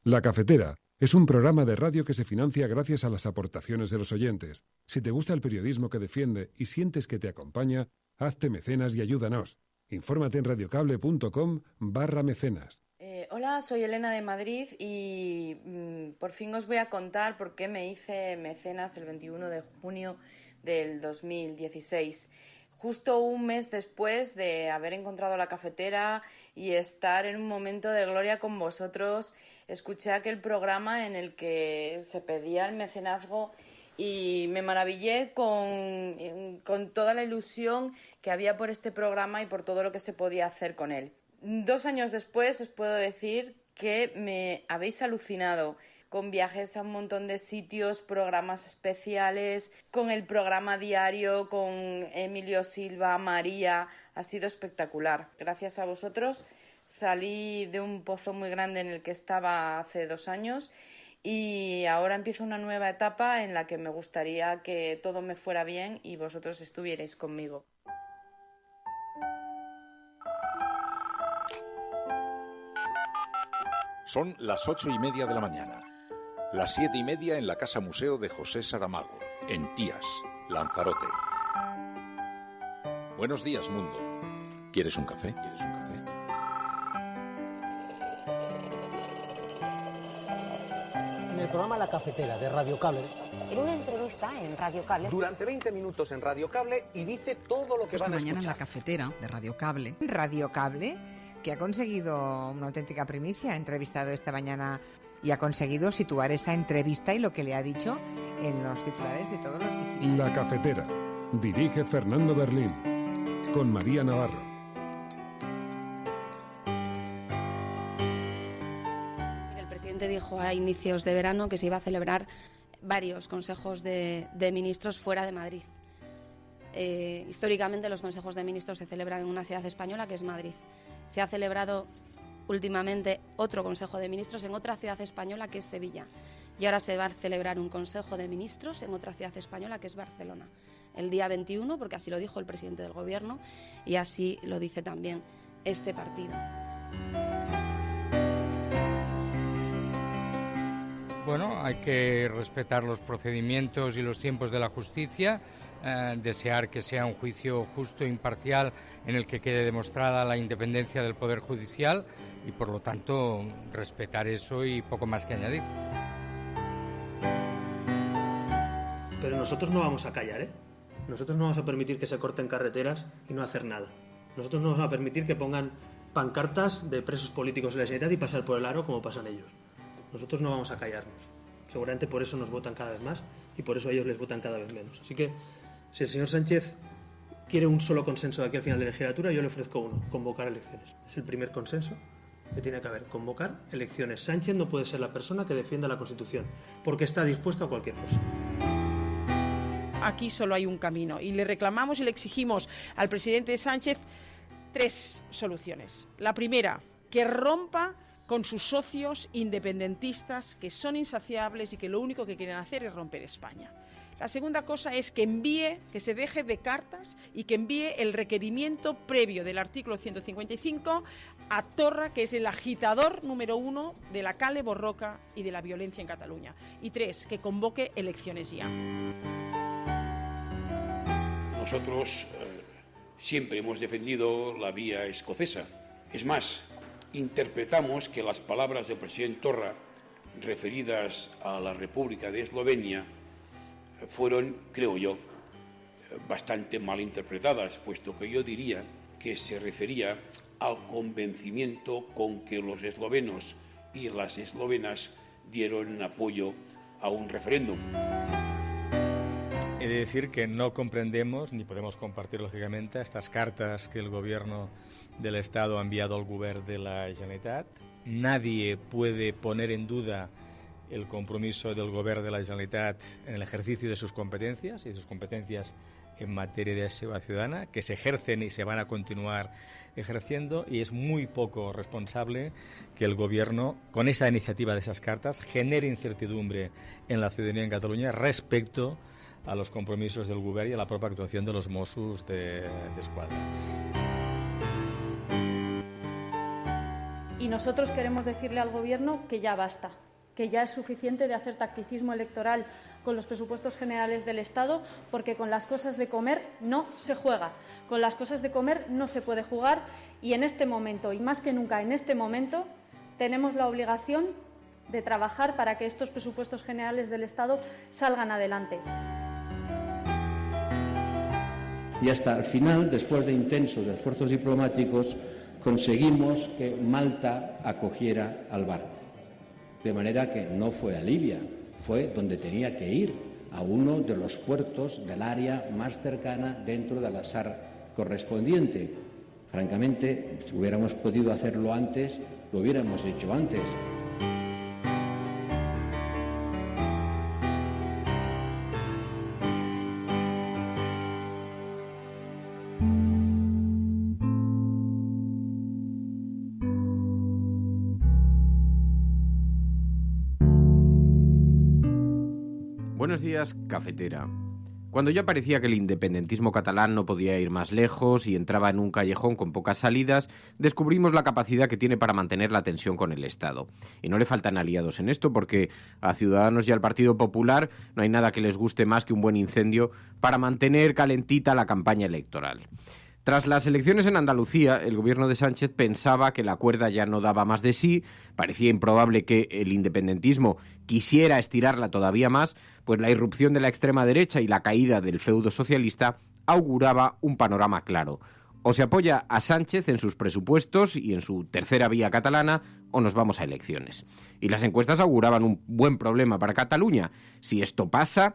La Cafetera es un programa de radio que se financia gracias a las aportaciones de los oyentes. Si te gusta el periodismo que defiende y sientes que te acompaña, hazte mecenas y ayúdanos. Infórmate en radiocable.com/mecenas. Hola, soy Elena de Madrid y por fin os voy a contar por qué me hice mecenas el 21 de junio del 2016. Justo un mes después de haber encontrado la cafetera y estar en un momento de gloria con vosotros, escuché aquel programa en el que se pedía el mecenazgo y me maravillé con toda la ilusión que había por este programa y por todo lo que se podía hacer con él. 2 años después os puedo decir que me habéis alucinado con viajes a un montón de sitios, programas especiales, con el programa diario, con Emilio Silva, María. Ha sido espectacular. Gracias a vosotros salí de un pozo muy grande en el que estaba hace 2 años y ahora empiezo una nueva etapa en la que me gustaría que todo me fuera bien y vosotros estuvierais conmigo. Son las 8:30 de la mañana. Las 7:30 en la Casa Museo de José Saramago, en Tías, Lanzarote. Buenos días, mundo. ¿Quieres un café? En el programa La Cafetera de Radio Cable. En una entrevista en Radio Cable. Durante 20 minutos en Radio Cable y dice todo lo que van a escuchar. Mañana en La Cafetera de Radio Cable. Radio Cable, que ha conseguido una auténtica primicia, ha entrevistado esta mañana y ha conseguido situar esa entrevista y lo que le ha dicho en los titulares de todos los digitales. La Cafetera. Dirige Fernando Berlín. Con María Navarro. El presidente dijo a inicios de verano que se iba a celebrar varios consejos de ministros fuera de Madrid. Históricamente los consejos de ministros se celebran en una ciudad española que es Madrid. Se ha celebrado últimamente otro Consejo de Ministros en otra ciudad española que es Sevilla. Y ahora se va a celebrar un Consejo de Ministros en otra ciudad española que es Barcelona. El día 21, porque así lo dijo el presidente del Gobierno y así lo dice también este partido. Bueno, hay que respetar los procedimientos y los tiempos de la justicia, desear que sea un juicio justo e imparcial en el que quede demostrada la independencia del Poder Judicial y, por lo tanto, respetar eso y poco más que añadir. Pero nosotros no vamos a callar, ¿eh? Nosotros no vamos a permitir que se corten carreteras y no hacer nada. Nosotros no vamos a permitir que pongan pancartas de presos políticos en la sanidad y pasar por el aro como pasan ellos. Nosotros no vamos a callarnos. Seguramente por eso nos votan cada vez más y por eso a ellos les votan cada vez menos. Así que, si el señor Sánchez quiere un solo consenso de aquí al final de la legislatura, yo le ofrezco uno: convocar elecciones. Es el primer consenso que tiene que haber, convocar elecciones. Sánchez no puede ser la persona que defienda la Constitución, porque está dispuesto a cualquier cosa. Aquí solo hay un camino y le reclamamos y le exigimos al presidente Sánchez 3 soluciones. La primera, que rompa con sus socios independentistas que son insaciables y que lo único que quieren hacer es romper España. La segunda cosa es que se deje de cartas y que envíe el requerimiento previo del artículo 155 a Torra, que es el agitador número 1 de la Kale Borroka y de la violencia en Cataluña. Y 3, que convoque elecciones ya. Nosotros siempre hemos defendido la vía escocesa. Es más, interpretamos que las palabras del presidente Torra referidas a la República de Eslovenia fueron, creo yo, bastante mal interpretadas, puesto que yo diría que se refería al convencimiento con que los eslovenos y las eslovenas dieron apoyo a un referéndum. He de decir que no comprendemos ni podemos compartir, lógicamente, estas cartas que el Gobierno del Estado ha enviado al Govern de la Generalitat. Nadie puede poner en duda el compromiso del Govern de la Generalitat en el ejercicio de sus competencias y sus competencias en materia de seguridad ciudadana, que se ejercen y se van a continuar ejerciendo, y es muy poco responsable que el Gobierno, con esa iniciativa de esas cartas, genere incertidumbre en la ciudadanía en Cataluña respecto a los compromisos del Govern y a la propia actuación de los Mossos de Escuadra. y nosotros queremos decirle al Gobierno que ya basta, que ya es suficiente de hacer tacticismo electoral con los presupuestos generales del Estado, porque con las cosas de comer no se juega, con las cosas de comer no se puede jugar, y en este momento, y más que nunca en este momento, tenemos la obligación de trabajar para que estos presupuestos generales del Estado salgan adelante. Y hasta el final, después de intensos esfuerzos diplomáticos, conseguimos que Malta acogiera al barco. De manera que no fue a Libia, fue donde tenía que ir, a uno de los puertos del área más cercana dentro de la SAR correspondiente. Francamente, si hubiéramos podido hacerlo antes, lo hubiéramos hecho antes. Buenos días, cafetera. Cuando ya parecía que el independentismo catalán no podía ir más lejos y entraba en un callejón con pocas salidas, descubrimos la capacidad que tiene para mantener la tensión con el Estado. Y no le faltan aliados en esto, porque a Ciudadanos y al Partido Popular no hay nada que les guste más que un buen incendio para mantener calentita la campaña electoral. Tras las elecciones en Andalucía, el gobierno de Sánchez pensaba que la cuerda ya no daba más de sí, parecía improbable que el independentismo quisiera estirarla todavía más, pues la irrupción de la extrema derecha y la caída del feudo socialista auguraba un panorama claro. O se apoya a Sánchez en sus presupuestos y en su tercera vía catalana, o nos vamos a elecciones. Y las encuestas auguraban un buen problema para Cataluña. Si esto pasa...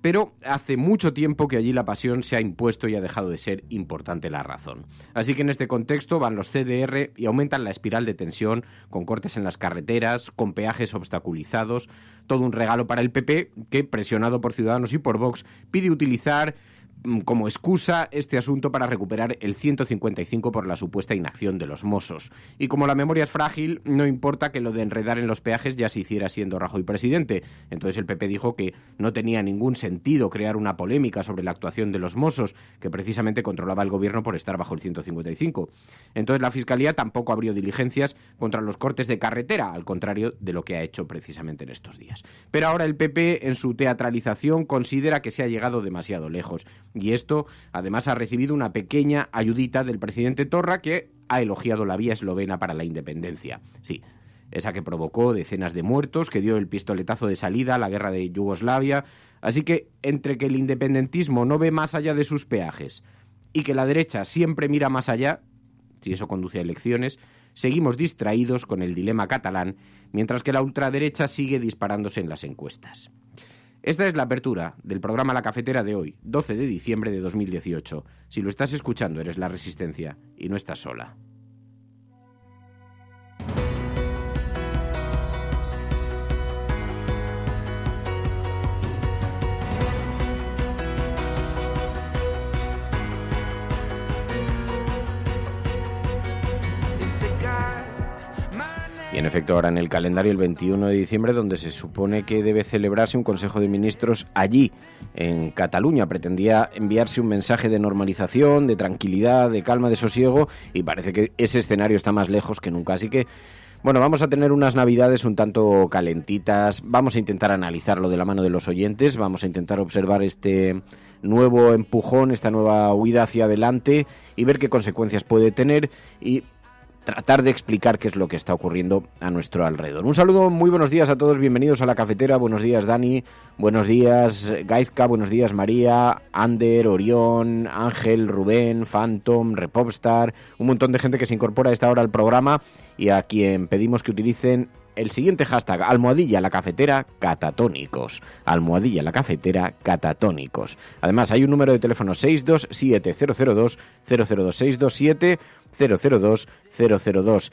Pero hace mucho tiempo que allí la pasión se ha impuesto y ha dejado de ser importante la razón. Así que en este contexto van los CDR y aumentan la espiral de tensión, con cortes en las carreteras, con peajes obstaculizados, todo un regalo para el PP que, presionado por Ciudadanos y por Vox, pide utilizar como excusa este asunto para recuperar el 155 por la supuesta inacción de los Mossos. Y como la memoria es frágil, no importa que lo de enredar en los peajes ya se hiciera siendo Rajoy presidente. Entonces el PP dijo que no tenía ningún sentido crear una polémica sobre la actuación de los Mossos, que precisamente controlaba el gobierno por estar bajo el 155. Entonces la Fiscalía tampoco abrió diligencias contra los cortes de carretera, al contrario de lo que ha hecho precisamente en estos días. Pero ahora el PP, en su teatralización, considera que se ha llegado demasiado lejos. Y esto, además, ha recibido una pequeña ayudita del presidente Torra, que ha elogiado la vía eslovena para la independencia. Sí, esa que provocó decenas de muertos, que dio el pistoletazo de salida a la guerra de Yugoslavia. Así que, entre que el independentismo no ve más allá de sus peajes y que la derecha siempre mira más allá, si eso conduce a elecciones, seguimos distraídos con el dilema catalán, mientras que la ultraderecha sigue disparándose en las encuestas. Esta es la apertura del programa La Cafetera de hoy, 12 de diciembre de 2018. Si lo estás escuchando, eres La Resistencia y no estás sola. Y en efecto, ahora en el calendario el 21 de diciembre, donde se supone que debe celebrarse un Consejo de Ministros allí, en Cataluña. Pretendía enviarse un mensaje de normalización, de tranquilidad, de calma, de sosiego, y parece que ese escenario está más lejos que nunca. Así que, bueno, vamos a tener unas Navidades un tanto calentitas, vamos a intentar analizarlo de la mano de los oyentes, vamos a intentar observar este nuevo empujón, esta nueva huida hacia adelante y ver qué consecuencias puede tener y tratar de explicar qué es lo que está ocurriendo a nuestro alrededor. Un saludo, muy buenos días a todos, bienvenidos a La Cafetera, buenos días Dani, buenos días Gaizka, buenos días María, Ander, Orión, Ángel, Rubén, Phantom, Repopstar, un montón de gente que se incorpora a esta hora al programa y a quien pedimos que utilicen el siguiente hashtag, @LaCafeteraCatatónicos, @LaCafeteraCatatónicos. Además, hay un número de teléfono 627-002-002, 627-002-002.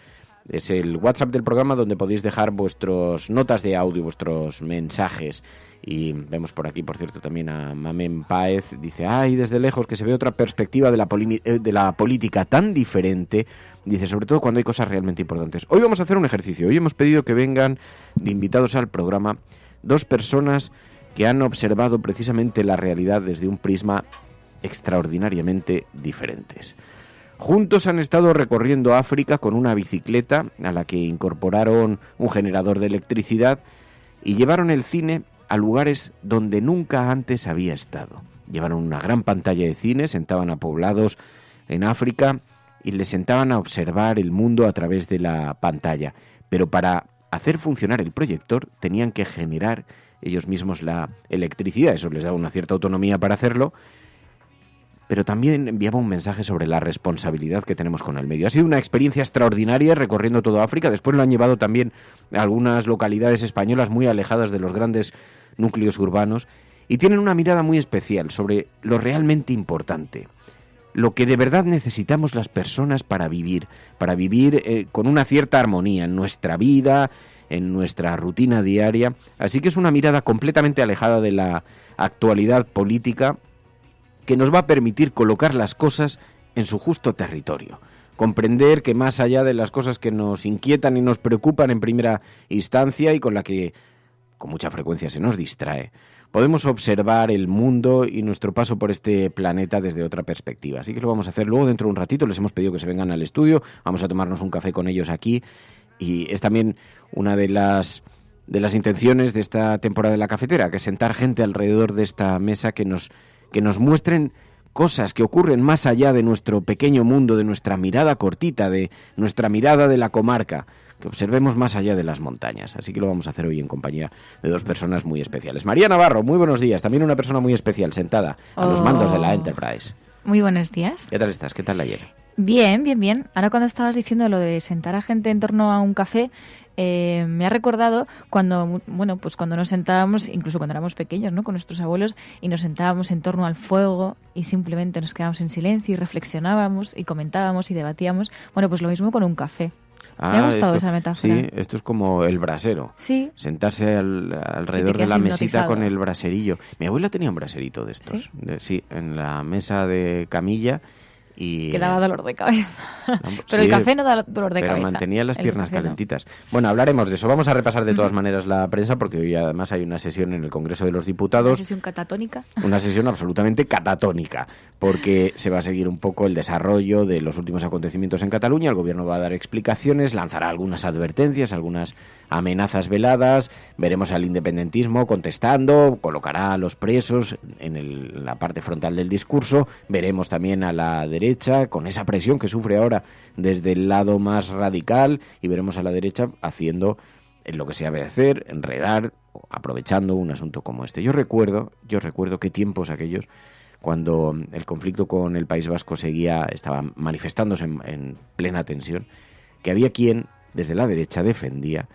Es el WhatsApp del programa donde podéis dejar vuestras notas de audio, vuestros mensajes. Y vemos por aquí, por cierto, también a Mamen Páez. Dice, ay, desde lejos, que se ve otra perspectiva de la política tan diferente. Dice, sobre todo cuando hay cosas realmente importantes. Hoy vamos a hacer un ejercicio. Hoy hemos pedido que vengan de invitados al programa dos personas que han observado precisamente la realidad desde un prisma extraordinariamente diferentes. Juntos han estado recorriendo África con una bicicleta a la que incorporaron un generador de electricidad y llevaron el cine a lugares donde nunca antes había estado. Llevaron una gran pantalla de cine, sentaban a poblados en África y les sentaban a observar el mundo a través de la pantalla. Pero para hacer funcionar el proyector tenían que generar ellos mismos la electricidad. Eso les daba una cierta autonomía para hacerlo, pero también enviaba un mensaje sobre la responsabilidad que tenemos con el medio. Ha sido una experiencia extraordinaria recorriendo toda África. Después lo han llevado también a algunas localidades españolas muy alejadas de los grandes núcleos urbanos y tienen una mirada muy especial sobre lo realmente importante, lo que de verdad necesitamos las personas para vivir con una cierta armonía en nuestra vida, en nuestra rutina diaria. Así que es una mirada completamente alejada de la actualidad política que nos va a permitir colocar las cosas en su justo territorio. Comprender que más allá de las cosas que nos inquietan y nos preocupan en primera instancia y con la que con mucha frecuencia se nos distrae, podemos observar el mundo y nuestro paso por este planeta desde otra perspectiva. Así que lo vamos a hacer luego dentro de un ratito. Les hemos pedido que se vengan al estudio, vamos a tomarnos un café con ellos aquí y es también una de las intenciones de esta temporada de La Cafetera, que es sentar gente alrededor de esta mesa que nos muestren cosas que ocurren más allá de nuestro pequeño mundo, de nuestra mirada cortita, de nuestra mirada de la comarca, que observemos más allá de las montañas. Así que lo vamos a hacer hoy en compañía de dos personas muy especiales. María Navarro, muy buenos días. También una persona muy especial, sentada a los mandos de la Enterprise. Muy buenos días. ¿Qué tal estás? ¿Qué tal ayer? Bien, bien, bien. Ahora cuando estabas diciendo lo de sentar a gente en torno a un café, me ha recordado cuando nos sentábamos, incluso cuando éramos pequeños, ¿no?, con nuestros abuelos, y nos sentábamos en torno al fuego y simplemente nos quedábamos en silencio y reflexionábamos y comentábamos y debatíamos. Bueno, pues lo mismo con un café. Me ha gustado esa metáfora. Sí, esto es como el brasero. Sí. Sentarse alrededor de la mesita con el braserillo. Mi abuela tenía un braserito de estos. Sí, en la mesa de camilla. Y, que daba dolor de cabeza. Pero el café no da dolor de cabeza. Pero mantenía las piernas calentitas. Bueno, hablaremos de eso. Vamos a repasar de todas maneras la prensa, porque hoy además hay una sesión en el Congreso de los Diputados. ¿Una sesión catatónica? Una sesión absolutamente catatónica, porque se va a seguir un poco el desarrollo de los últimos acontecimientos en Cataluña. El Gobierno va a dar explicaciones, lanzará algunas advertencias, algunas amenazas veladas. Veremos al independentismo contestando, colocará a los presos en la parte frontal del discurso. Veremos también a la derecha con esa presión que sufre ahora desde el lado más radical, y veremos a la derecha haciendo lo que se sabe hacer, enredar, aprovechando un asunto como este. Yo recuerdo qué tiempos aquellos cuando el conflicto con el País Vasco estaba manifestándose en plena tensión, que había quien desde la derecha defendía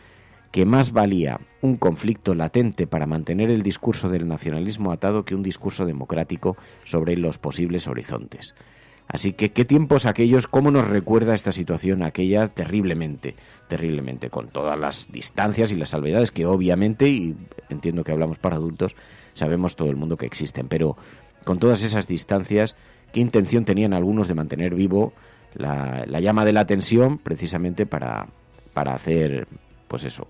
que más valía un conflicto latente para mantener el discurso del nacionalismo atado que un discurso democrático sobre los posibles horizontes. Así que, ¿qué tiempos aquellos? ¿Cómo nos recuerda esta situación aquella? Terriblemente, terriblemente, con todas las distancias y las salvedades que obviamente, y entiendo que hablamos para adultos, sabemos todo el mundo que existen, pero con todas esas distancias, ¿qué intención tenían algunos de mantener vivo la llama de la tensión precisamente para hacer, pues eso,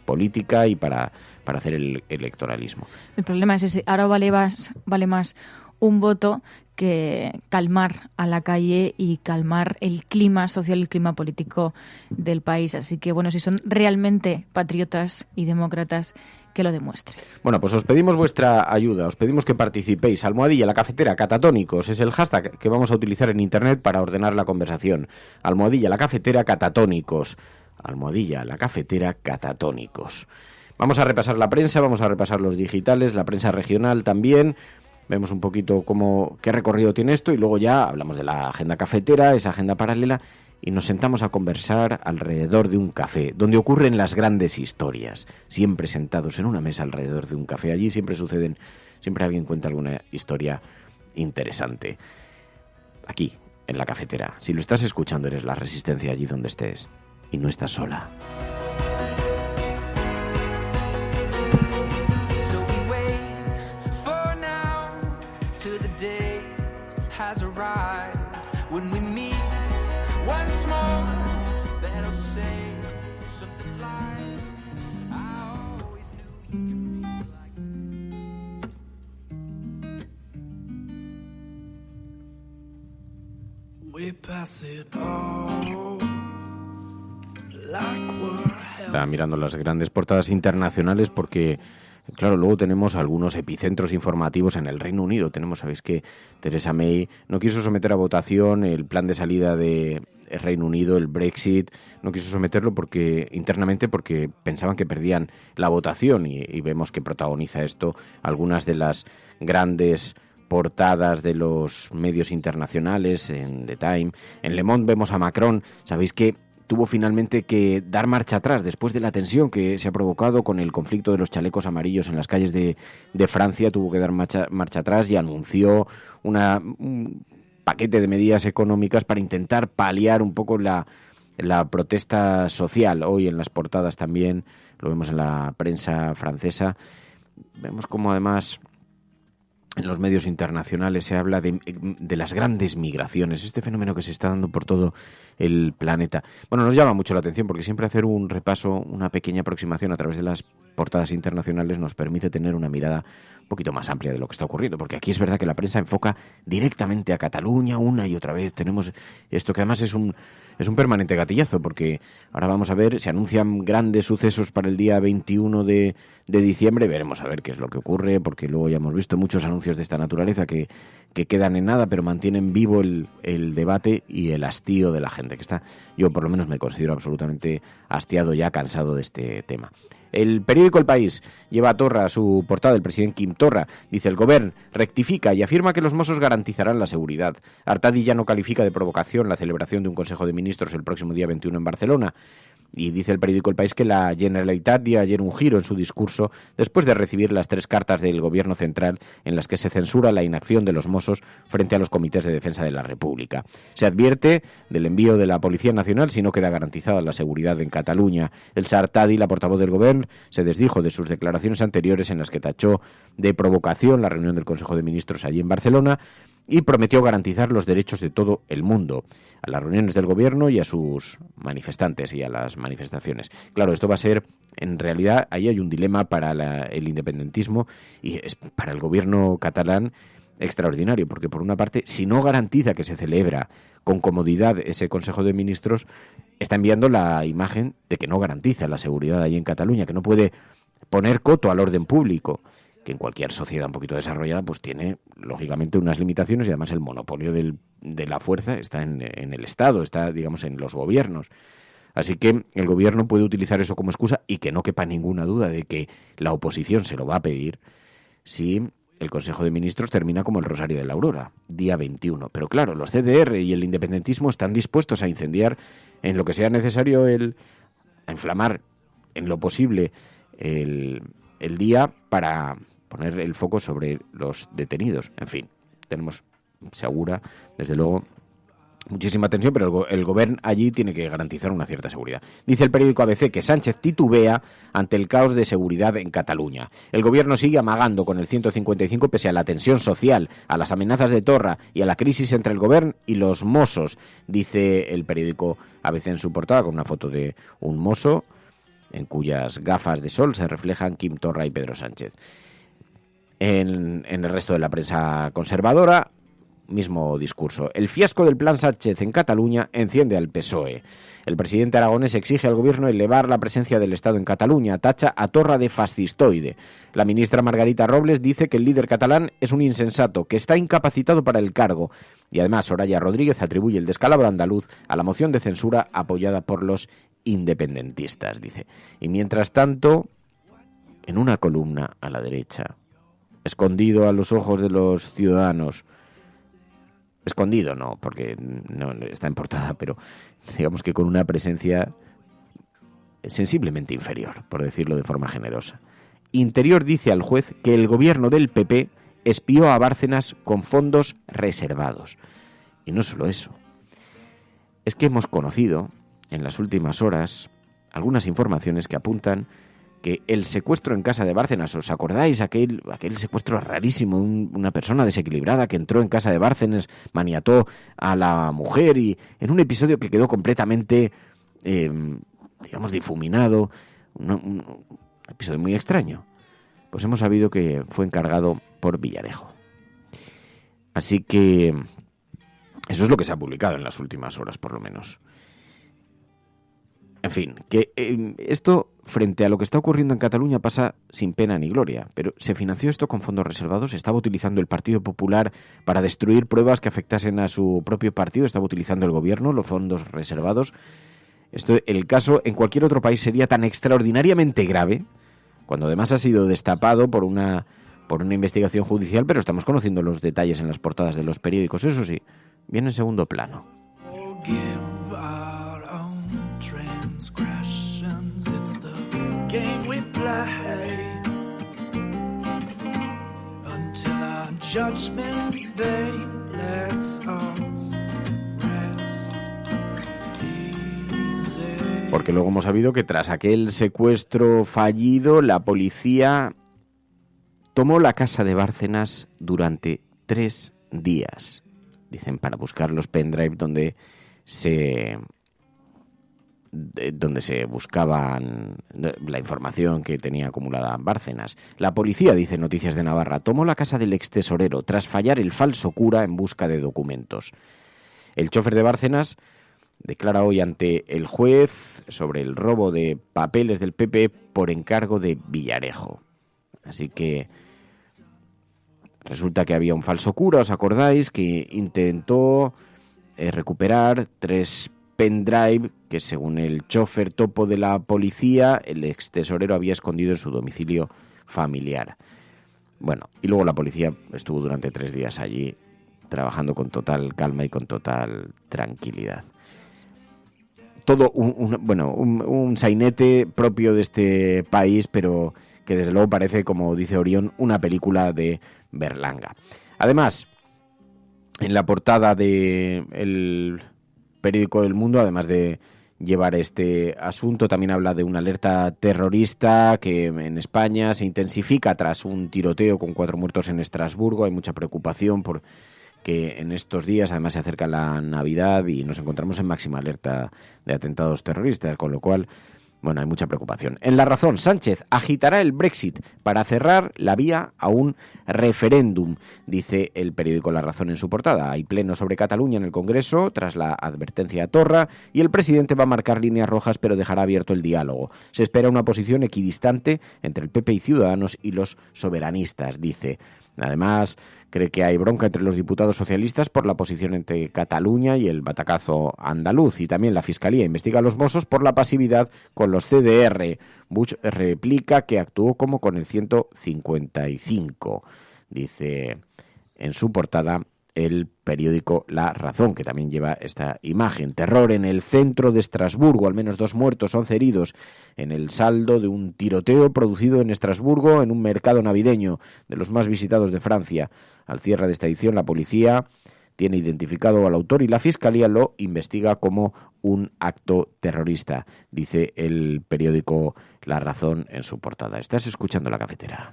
política y para hacer el electoralismo? El problema es ese. Ahora vale más un voto que calmar a la calle y calmar el clima social, el clima político del país. Así que, bueno, si son realmente patriotas y demócratas, que lo demuestren. Bueno, pues os pedimos vuestra ayuda, os pedimos que participéis. Almohadilla, La Cafetera, Catatónicos, es el hashtag que vamos a utilizar en Internet para ordenar la conversación. Almohadilla, La Cafetera, Catatónicos. Almohadilla, La Cafetera, Catatónicos. Vamos a repasar la prensa, vamos a repasar los digitales, la prensa regional también. Vemos un poquito qué recorrido tiene esto y luego ya hablamos de la agenda cafetera, esa agenda paralela, y nos sentamos a conversar alrededor de un café, donde ocurren las grandes historias, siempre sentados en una mesa alrededor de un café. Allí siempre alguien cuenta alguna historia interesante. Aquí, en La Cafetera. Si lo estás escuchando, eres La Resistencia allí donde estés, y no estás sola. When we meet once more, that'll say something like I always knew you could be like We pass it all like we're Está mirando las grandes portadas internacionales porque, claro, luego tenemos algunos epicentros informativos en el Reino Unido. Sabéis que Theresa May no quiso someter a votación el plan de salida de Reino Unido, el Brexit, no quiso someterlo internamente porque pensaban que perdían la votación y vemos que protagoniza esto algunas de las grandes portadas de los medios internacionales, en The Time. En Le Monde vemos a Macron, sabéis que tuvo finalmente que dar marcha atrás después de la tensión que se ha provocado con el conflicto de los chalecos amarillos en las calles de Francia. Tuvo que dar marcha atrás y anunció un paquete de medidas económicas para intentar paliar un poco la protesta social. Hoy en las portadas también, lo vemos en la prensa francesa, vemos como además en los medios internacionales se habla de las grandes migraciones, este fenómeno que se está dando por todo el planeta. Bueno, nos llama mucho la atención porque siempre hacer un repaso, una pequeña aproximación a través de las portadas internacionales nos permite tener una mirada un poquito más amplia de lo que está ocurriendo, porque aquí es verdad que la prensa enfoca directamente a Cataluña una y otra vez. Tenemos esto que además es un permanente gatillazo, porque ahora vamos a ver, se anuncian grandes sucesos para el día 21 de diciembre, veremos a ver qué es lo que ocurre, porque luego ya hemos visto muchos anuncios de esta naturaleza que quedan en nada, pero mantienen vivo el debate y el hastío de la gente, que está, yo por lo menos me considero absolutamente hastiado, ya cansado de este tema. El periódico El País lleva a Torra su portada, el presidente Quim Torra. Dice: el Govern rectifica y afirma que los Mossos garantizarán la seguridad. Artadi ya no califica de provocación la celebración de un Consejo de Ministros el próximo día 21 en Barcelona. Y dice el periódico El País que la Generalitat dio ayer un giro en su discurso después de recibir las 3 cartas del Gobierno central en las que se censura la inacción de los Mossos frente a los comités de defensa de la República. Se advierte del envío de la Policía Nacional si no queda garantizada la seguridad en Cataluña. El Artadi, la portavoz del Gobierno, se desdijo de sus declaraciones anteriores en las que tachó de provocación la reunión del Consejo de Ministros allí en Barcelona y prometió garantizar los derechos de todo el mundo a las reuniones del gobierno y a sus manifestantes y a las manifestaciones. Claro, esto va a ser, en realidad, ahí hay un dilema para el independentismo y es para el gobierno catalán extraordinario, porque por una parte, si no garantiza que se celebra con comodidad ese Consejo de Ministros, está enviando la imagen de que no garantiza la seguridad allí en Cataluña, que no puede poner coto al orden público, que en cualquier sociedad un poquito desarrollada pues tiene lógicamente unas limitaciones y además el monopolio de la fuerza está en el Estado, está digamos en los gobiernos. Así que el gobierno puede utilizar eso como excusa y que no quepa ninguna duda de que la oposición se lo va a pedir si el Consejo de Ministros termina como el Rosario de la Aurora, día 21. Pero claro, los CDR y el independentismo están dispuestos a incendiar en lo que sea necesario a inflamar en lo posible el día para poner el foco sobre los detenidos. En fin, tenemos segura, desde luego, muchísima tensión, pero el gobierno allí tiene que garantizar una cierta seguridad. Dice el periódico ABC que Sánchez titubea ante el caos de seguridad en Cataluña. El gobierno sigue amagando con el 155 pese a la tensión social, a las amenazas de Torra y a la crisis entre el gobierno y los Mossos, dice el periódico ABC en su portada, con una foto de un mozo en cuyas gafas de sol se reflejan Quim Torra y Pedro Sánchez. En el resto de la prensa conservadora, mismo discurso. El fiasco del plan Sánchez en Cataluña enciende al PSOE. El presidente aragonés exige al gobierno elevar la presencia del Estado en Cataluña, tacha a Torra de fascistoide. La ministra Margarita Robles dice que el líder catalán es un insensato, que está incapacitado para el cargo. Y además Soraya Rodríguez atribuye el descalabro andaluz a la moción de censura apoyada por los independentistas, dice. Y mientras tanto, en una columna a la derecha, escondido a los ojos de los ciudadanos, escondido no, porque no está en portada, pero digamos que con una presencia sensiblemente inferior, por decirlo de forma generosa. Interior dice al juez que el gobierno del PP espió a Bárcenas con fondos reservados. Y no solo eso, es que hemos conocido en las últimas horas algunas informaciones que apuntan que el secuestro en casa de Bárcenas, ¿os acordáis? Aquel secuestro rarísimo, una persona desequilibrada que entró en casa de Bárcenas, maniató a la mujer y en un episodio que quedó completamente, digamos, difuminado, un episodio muy extraño. Pues hemos sabido que fue encargado por Villarejo. Así que Eso es lo que se ha publicado en las últimas horas, por lo menos. En fin, que esto, frente a lo que está ocurriendo en Cataluña, pasa sin pena ni gloria. Pero se financió esto con fondos reservados. Estaba utilizando el Partido Popular para destruir pruebas que afectasen a su propio partido. Estaba utilizando el gobierno los fondos reservados. El caso en cualquier otro país sería tan extraordinariamente grave, cuando además ha sido destapado por una investigación judicial, pero estamos conociendo los detalles en las portadas de los periódicos. Eso sí, viene en segundo plano. Porque luego hemos sabido que tras aquel secuestro fallido, la policía tomó la casa de Bárcenas durante 3 días. Dicen, para buscar los pendrive donde se buscaban la información que tenía acumulada Bárcenas. La policía, dice Noticias de Navarra, tomó la casa del extesorero tras fallar el falso cura en busca de documentos. El chofer de Bárcenas declara hoy ante el juez sobre el robo de papeles del PP por encargo de Villarejo. Así que resulta que había un falso cura, ¿os acordáis?, que intentó recuperar 3 pendrive que, según el chofer topo de la policía, el extesorero había escondido en su domicilio familiar. Bueno, y luego la policía estuvo durante 3 días allí trabajando con total calma y con total tranquilidad. Todo un sainete propio de este país, pero que desde luego parece, como dice Orión, una película de Berlanga. Además, en la portada del periódico El Mundo, además de llevar este asunto, también habla de una alerta terrorista que en España se intensifica tras un tiroteo con 4 muertos en Estrasburgo. Hay mucha preocupación por que en estos días además se acerca la Navidad y nos encontramos en máxima alerta de atentados terroristas, con lo cual, bueno, hay mucha preocupación. En La Razón, Sánchez agitará el Brexit para cerrar la vía a un referéndum, dice el periódico La Razón en su portada. Hay pleno sobre Cataluña en el Congreso tras la advertencia a Torra y el presidente va a marcar líneas rojas pero dejará abierto el diálogo. Se espera una posición equidistante entre el PP y Ciudadanos y los soberanistas, dice. Además, cree que hay bronca entre los diputados socialistas por la posición entre Cataluña y el batacazo andaluz. Y también la Fiscalía investiga a los Mossos por la pasividad con los CDR. Buch replica que actuó como con el 155, dice en su portada el periódico La Razón, que también lleva esta imagen. Terror en el centro de Estrasburgo, al menos 2 muertos, 11 heridos en el saldo de un tiroteo producido en Estrasburgo en un mercado navideño de los más visitados de Francia. Al cierre de esta edición, la policía tiene identificado al autor y la Fiscalía lo investiga como un acto terrorista, dice el periódico La Razón en su portada. Estás escuchando La Cafetera.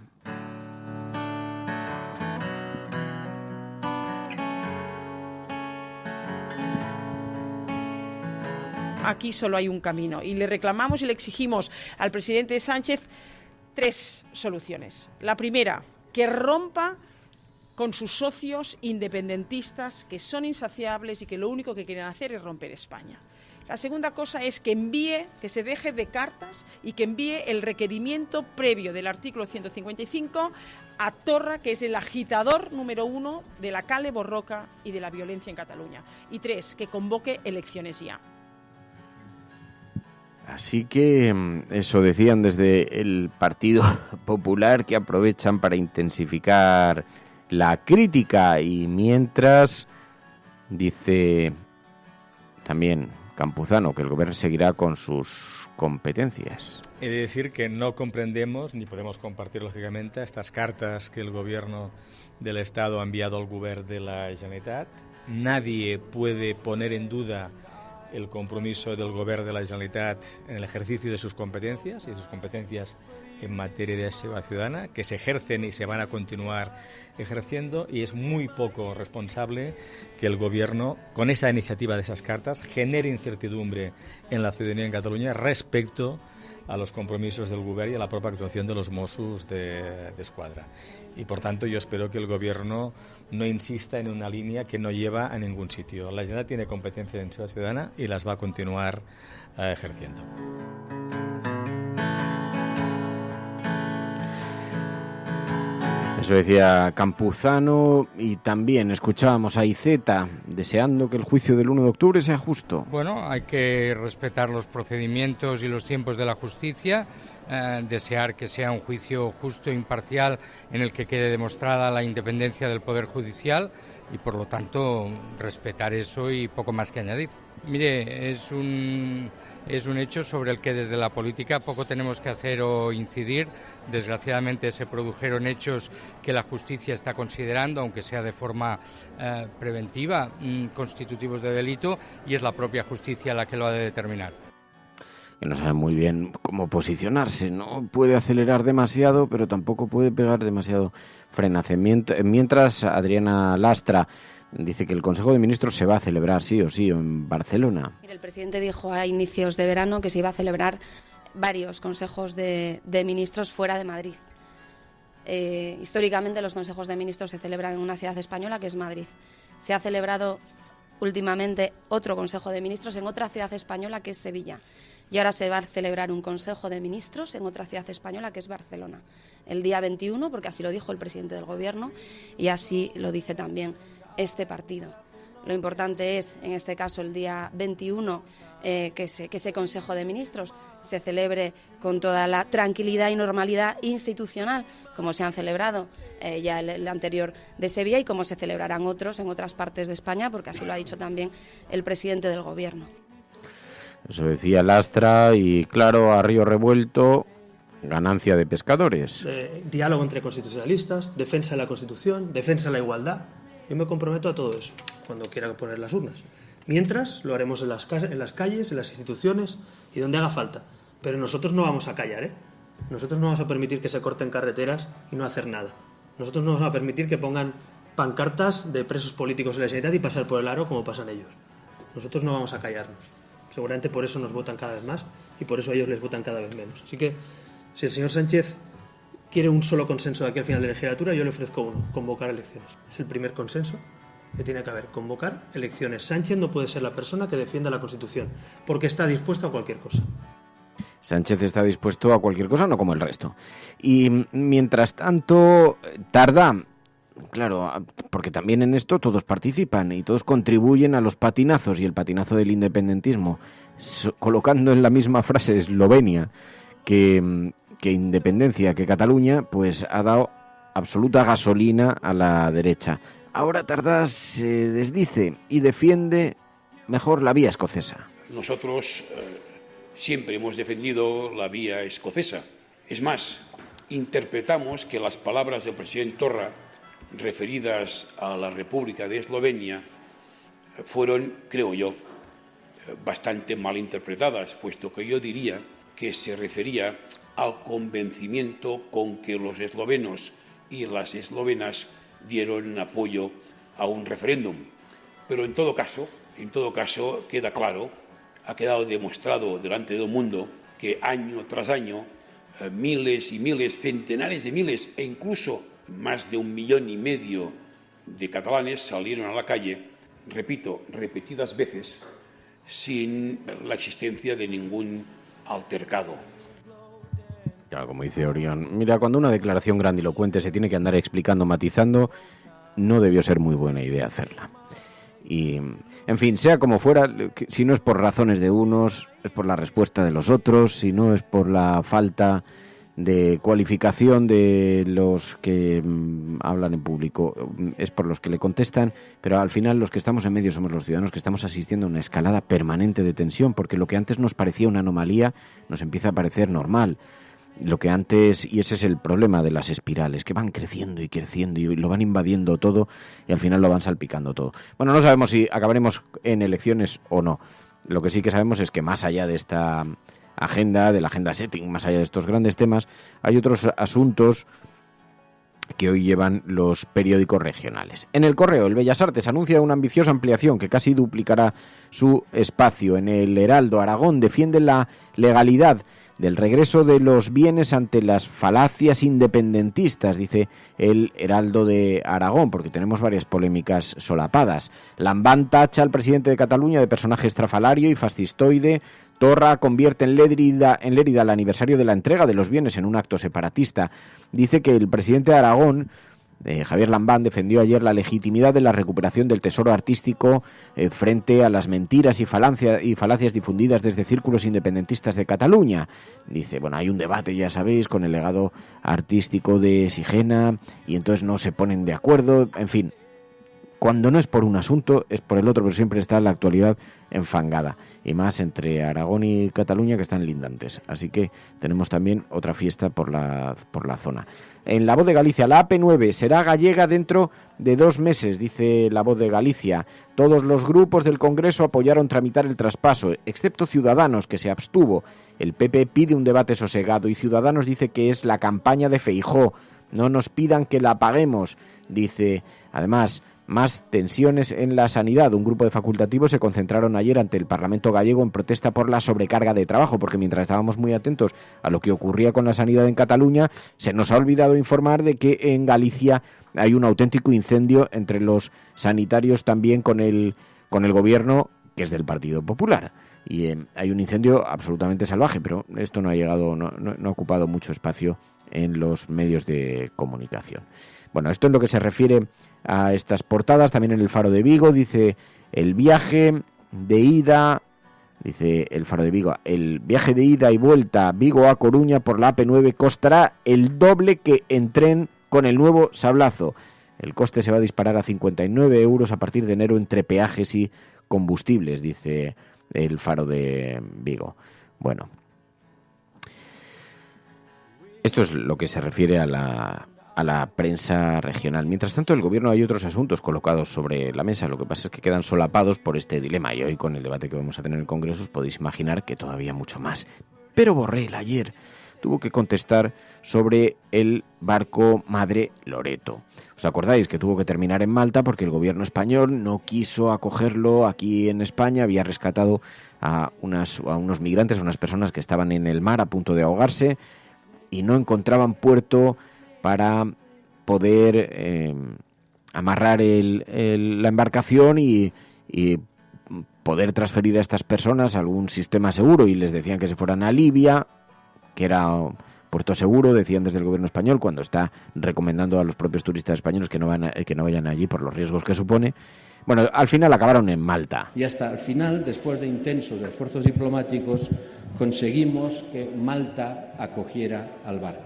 Aquí solo hay un camino y le reclamamos y le exigimos al presidente Sánchez 3 soluciones. La primera, que rompa con sus socios independentistas que son insaciables y que lo único que quieren hacer es romper España. La segunda cosa es que se deje de cartas y que envíe el requerimiento previo del artículo 155 a Torra, que es el agitador número 1 de la Kale Borroka y de la violencia en Cataluña. Y 3, que convoque elecciones ya. Así que eso decían desde el Partido Popular, que aprovechan para intensificar la crítica, y mientras dice también Campuzano que el gobierno seguirá con sus competencias. He de decir que no comprendemos ni podemos compartir, lógicamente, estas cartas que el gobierno del Estado ha enviado al govern de la Generalitat. Nadie puede poner en duda el compromiso del Gobierno de la Generalitat en el ejercicio de sus competencias y de sus competencias en materia de seguridad ciudadana, que se ejercen y se van a continuar ejerciendo, y es muy poco responsable que el Gobierno, con esa iniciativa de esas cartas, genere incertidumbre en la ciudadanía en Cataluña respecto a los compromisos del Govern y a la propia actuación de los Mossos d'Esquadra. Y por tanto yo espero que el Gobierno no insista en una línea que no lleva a ningún sitio. La Generalitat tiene competencia en seguridad ciudadana y las va a continuar ejerciendo. Eso decía Campuzano, y también escuchábamos a Iceta deseando que el juicio del 1 de octubre sea justo. Bueno, hay que respetar los procedimientos y los tiempos de la justicia, desear que sea un juicio justo e imparcial en el que quede demostrada la independencia del Poder Judicial y, por lo tanto, respetar eso y poco más que añadir. Mire, es un hecho sobre el que desde la política poco tenemos que hacer o incidir. Desgraciadamente se produjeron hechos que la justicia está considerando, aunque sea de forma preventiva, constitutivos de delito, y es la propia justicia la que lo ha de determinar. Que no sabe muy bien cómo posicionarse, no puede acelerar demasiado, pero tampoco puede pegar demasiado frenazo. Mientras, Adriana Lastra dice que el Consejo de Ministros se va a celebrar sí o sí en Barcelona. Mira, el presidente dijo a inicios de verano que se iba a celebrar varios consejos de ministros fuera de Madrid. Históricamente los consejos de ministros se celebran en una ciudad española que es Madrid. Se ha celebrado últimamente otro consejo de ministros en otra ciudad española que es Sevilla. Y ahora se va a celebrar un consejo de ministros en otra ciudad española que es Barcelona. El día 21, porque así lo dijo el presidente del Gobierno y así lo dice también este partido. Lo importante es, en este caso, el día 21, que ese Consejo de Ministros se celebre con toda la tranquilidad y normalidad institucional, como se han celebrado ya el anterior de Sevilla y como se celebrarán otros en otras partes de España, porque así lo ha dicho también el presidente del Gobierno. Eso decía Lastra y, claro, a río revuelto, ganancia de pescadores. Diálogo entre constitucionalistas, defensa de la Constitución, defensa de la igualdad. Yo me comprometo a todo eso, cuando quiera poner las urnas. Mientras, lo haremos en las calles, en las instituciones y donde haga falta. Pero nosotros no vamos a callar, ¿eh? Nosotros no vamos a permitir que se corten carreteras y no hacer nada. Nosotros no vamos a permitir que pongan pancartas de presos políticos en la Generalitat y pasar por el aro como pasan ellos. Nosotros no vamos a callarnos. Seguramente por eso nos votan cada vez más y por eso a ellos les votan cada vez menos. Así que, si el señor Sánchez quiere un solo consenso de aquí al final de la legislatura, yo le ofrezco uno: convocar elecciones. Es el primer consenso que tiene que haber, convocar elecciones. Sánchez no puede ser la persona que defienda la Constitución, porque está dispuesto a cualquier cosa. Sánchez está dispuesto a cualquier cosa, no como el resto. Y mientras tanto, tarda, claro, porque también en esto todos participan y todos contribuyen a los patinazos y el patinazo del independentismo, colocando en la misma frase Eslovenia que independencia, que Cataluña, pues ha dado absoluta gasolina a la derecha. Ahora Tardá se desdice y defiende mejor la vía escocesa. Nosotros siempre hemos defendido la vía escocesa. Es más, interpretamos que las palabras del presidente Torra referidas a la República de Eslovenia fueron, creo yo, bastante mal interpretadas, puesto que yo diría que se refería al convencimiento con que los eslovenos y las eslovenas dieron apoyo a un referéndum. Pero en todo caso queda claro, ha quedado demostrado delante del mundo que año tras año miles y miles, centenares de miles e incluso más de 1,5 millones de catalanes salieron a la calle, repito, repetidas veces, sin la existencia de ningún altercado. Claro, como dice Orión, mira, cuando una declaración grandilocuente se tiene que andar explicando, matizando, no debió ser muy buena idea hacerla. Y, en fin, sea como fuera, si no es por razones de unos, es por la respuesta de los otros, si no es por la falta de cualificación de los que hablan en público, es por los que le contestan, pero al final los que estamos en medio somos los ciudadanos que estamos asistiendo a una escalada permanente de tensión, porque lo que antes nos parecía una anomalía nos empieza a parecer normal. Lo que antes, y ese es el problema de las espirales, que van creciendo y creciendo y lo van invadiendo todo y al final lo van salpicando todo. Bueno, no sabemos si acabaremos en elecciones o no. Lo que sí que sabemos es que más allá de esta agenda, de la agenda setting, más allá de estos grandes temas, hay otros asuntos que hoy llevan los periódicos regionales. En El Correo, el Bellas Artes anuncia una ambiciosa ampliación que casi duplicará su espacio. En el Heraldo, Aragón defiende la legalidad del regreso de los bienes ante las falacias independentistas, dice el Heraldo de Aragón, porque tenemos varias polémicas solapadas. Lambán tacha al presidente de Cataluña de personaje estrafalario y fascistoide. Torra convierte en Lérida el aniversario de la entrega de los bienes en un acto separatista. Dice que el presidente de Aragón, Javier Lambán, defendió ayer la legitimidad de la recuperación del tesoro artístico frente a las mentiras y falacias difundidas desde círculos independentistas de Cataluña. Dice, bueno, hay un debate, ya sabéis, con el legado artístico de Sigena y entonces no se ponen de acuerdo, en fin. Cuando no es por un asunto, es por el otro, pero siempre está la actualidad enfangada. Y más entre Aragón y Cataluña, que están lindantes. Así que tenemos también otra fiesta por la zona. En La Voz de Galicia, la AP9 será gallega dentro de 2 meses, dice La Voz de Galicia. Todos los grupos del Congreso apoyaron tramitar el traspaso, excepto Ciudadanos, que se abstuvo. El PP pide un debate sosegado y Ciudadanos dice que es la campaña de Feijóo. No nos pidan que la paguemos, dice. Además, más tensiones en la sanidad. Un grupo de facultativos se concentraron ayer ante el Parlamento gallego en protesta por la sobrecarga de trabajo, porque mientras estábamos muy atentos a lo que ocurría con la sanidad en Cataluña, se nos ha olvidado informar de que en Galicia hay un auténtico incendio entre los sanitarios también con el gobierno, que es del Partido Popular. Y hay un incendio absolutamente salvaje, pero esto no ha ocupado mucho espacio en los medios de comunicación. Bueno, esto en lo que se refiere a estas portadas. También en el Faro de Vigo dice el viaje de ida, dice el Faro de Vigo, el viaje de ida y vuelta Vigo a Coruña por la AP9 costará el doble que en tren con el nuevo sablazo. El coste se va a disparar a 59 euros a partir de enero entre peajes y combustibles, dice el Faro de Vigo. Bueno, esto es lo que se refiere a la prensa regional. Mientras tanto, el gobierno hay otros asuntos colocados sobre la mesa. Lo que pasa es que quedan solapados por este dilema y hoy con el debate que vamos a tener en el Congreso os podéis imaginar que todavía mucho más. Pero Borrell ayer tuvo que contestar sobre el barco Madre Loreto. ¿Os acordáis que tuvo que terminar en Malta porque el gobierno español no quiso acogerlo aquí en España? Había rescatado a unos migrantes, a unas personas que estaban en el mar a punto de ahogarse y no encontraban puerto para poder amarrar la embarcación y poder transferir a estas personas a algún sistema seguro, y les decían que se fueran a Libia, que era puerto seguro, decían desde el gobierno español, cuando está recomendando a los propios turistas españoles que no vayan allí por los riesgos que supone. Bueno, al final acabaron en Malta. Y hasta el final, después de intensos esfuerzos diplomáticos, conseguimos que Malta acogiera al barco.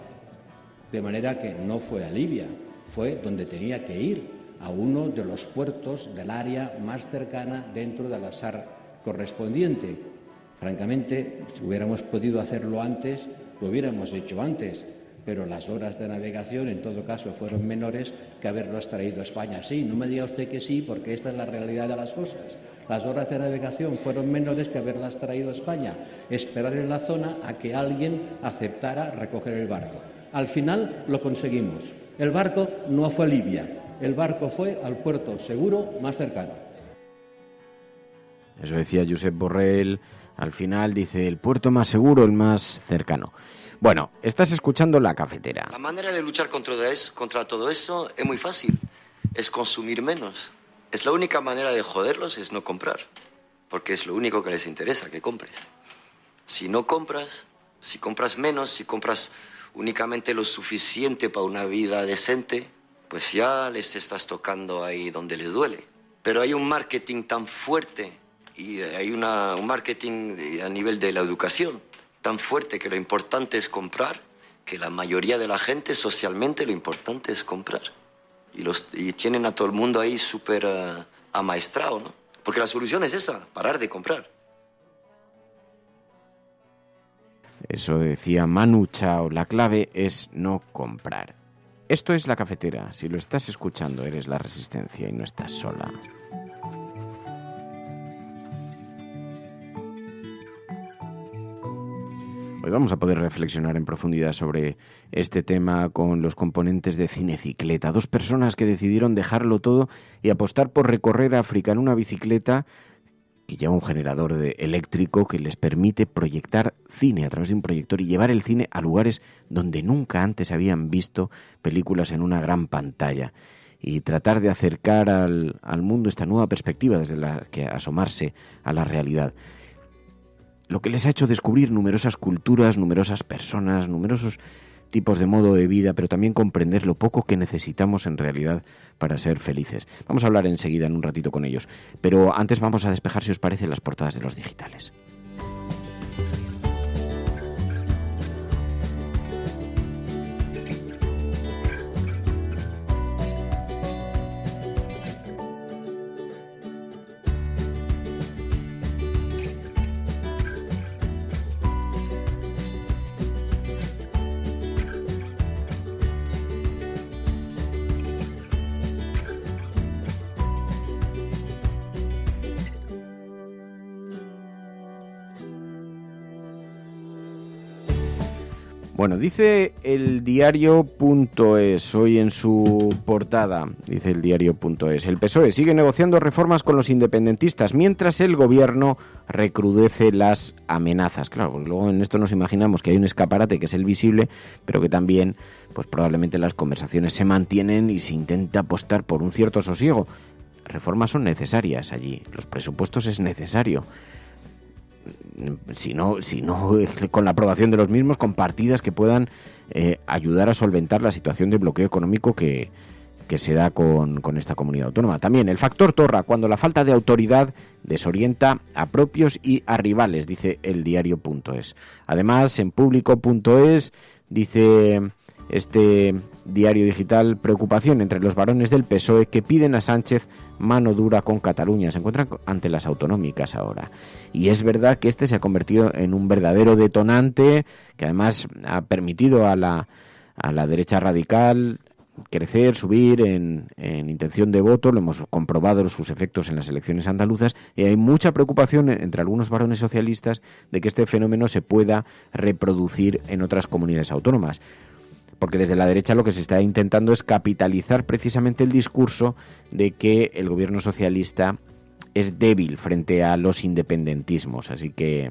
De manera que no fue a Libia, fue donde tenía que ir, a uno de los puertos del área más cercana dentro de la SAR correspondiente. Francamente, si hubiéramos podido hacerlo antes, lo hubiéramos hecho antes, pero las horas de navegación, en todo caso, fueron menores que haberlos traído a España. Sí, no me diga usted que sí, porque esta es la realidad de las cosas. Las horas de navegación fueron menores que haberlas traído a España. Esperar en la zona a que alguien aceptara recoger el barco. Al final lo conseguimos. El barco no fue a Libia, el barco fue al puerto seguro más cercano. Eso decía Josep Borrell. Al final dice el puerto más seguro, el más cercano. Bueno, estás escuchando La Cafetera. La manera de luchar contra todo eso es muy fácil. Es consumir menos. Es la única manera de joderlos, es no comprar. Porque es lo único que les interesa, que compres. Si no compras, si compras menos, si compras únicamente lo suficiente para una vida decente, pues ya les estás tocando ahí donde les duele. Pero hay un marketing tan fuerte y hay un marketing a nivel de la educación tan fuerte que lo importante es comprar, que la mayoría de la gente socialmente lo importante es comprar. Y tienen a todo el mundo ahí súper amaestrado, ¿no? Porque la solución es esa, parar de comprar. Eso decía Manu Chao, la clave es no comprar. Esto es La Cafetera. Si lo estás escuchando, eres la Resistencia y no estás sola. Hoy vamos a poder reflexionar en profundidad sobre este tema con los componentes de Cinecicleta, 2 personas que decidieron dejarlo todo y apostar por recorrer África en una bicicleta que lleva un generador eléctrico que les permite proyectar cine a través de un proyector y llevar el cine a lugares donde nunca antes habían visto películas en una gran pantalla, y tratar de acercar al mundo esta nueva perspectiva desde la que asomarse a la realidad. Lo que les ha hecho descubrir numerosas culturas, numerosas personas, numerosos tipos de modo de vida, pero también comprender lo poco que necesitamos en realidad para ser felices. Vamos a hablar enseguida en un ratito con ellos, pero antes vamos a despejar, si os parece, las portadas de los digitales. Bueno, dice el diario.es hoy en su portada, dice el diario.es, el PSOE sigue negociando reformas con los independentistas mientras el gobierno recrudece las amenazas. Claro, porque luego en esto nos imaginamos que hay un escaparate que es el visible, pero que también, pues probablemente las conversaciones se mantienen y se intenta apostar por un cierto sosiego. Reformas son necesarias allí, los presupuestos es necesario. Si no, con la aprobación de los mismos, con partidas que puedan ayudar a solventar la situación de bloqueo económico que se da con esta comunidad autónoma. También el factor Torra, cuando la falta de autoridad desorienta a propios y a rivales, dice el diario.es. Además, en público.es dice este diario digital, preocupación entre los varones del PSOE que piden a Sánchez mano dura con Cataluña. Se encuentran ante las autonómicas ahora. Y es verdad que este se ha convertido en un verdadero detonante que además ha permitido a la derecha radical crecer, subir en intención de voto. Lo hemos comprobado sus efectos en las elecciones andaluzas, y hay mucha preocupación entre algunos varones socialistas de que este fenómeno se pueda reproducir en otras comunidades autónomas. Porque desde la derecha lo que se está intentando es capitalizar precisamente el discurso de que el gobierno socialista es débil frente a los independentismos. Así que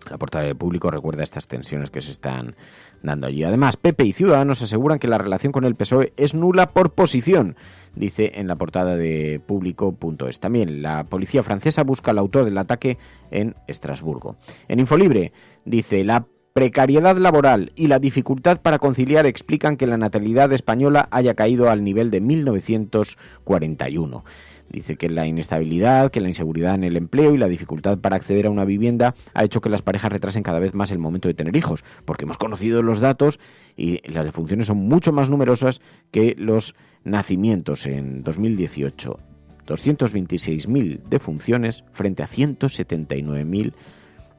la portada de Público recuerda estas tensiones que se están dando allí. Además, PP y Ciudadanos aseguran que la relación con el PSOE es nula por posición, dice en la portada de Público.es. También la policía francesa busca al autor del ataque en Estrasburgo. En Infolibre dice, la precariedad laboral y la dificultad para conciliar explican que la natalidad española haya caído al nivel de 1941. Dice que la inestabilidad, que la inseguridad en el empleo y la dificultad para acceder a una vivienda ha hecho que las parejas retrasen cada vez más el momento de tener hijos, porque hemos conocido los datos y las defunciones son mucho más numerosas que los nacimientos. En 2018, 226.000 defunciones frente a 179.000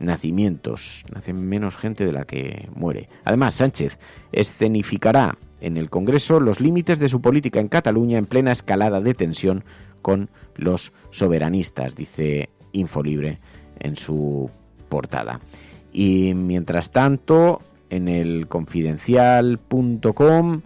nacimientos. Nace menos gente de la que muere. Además, Sánchez escenificará en el Congreso los límites de su política en Cataluña en plena escalada de tensión con los soberanistas, dice Infolibre en su portada. Y mientras tanto, en el confidencial.com,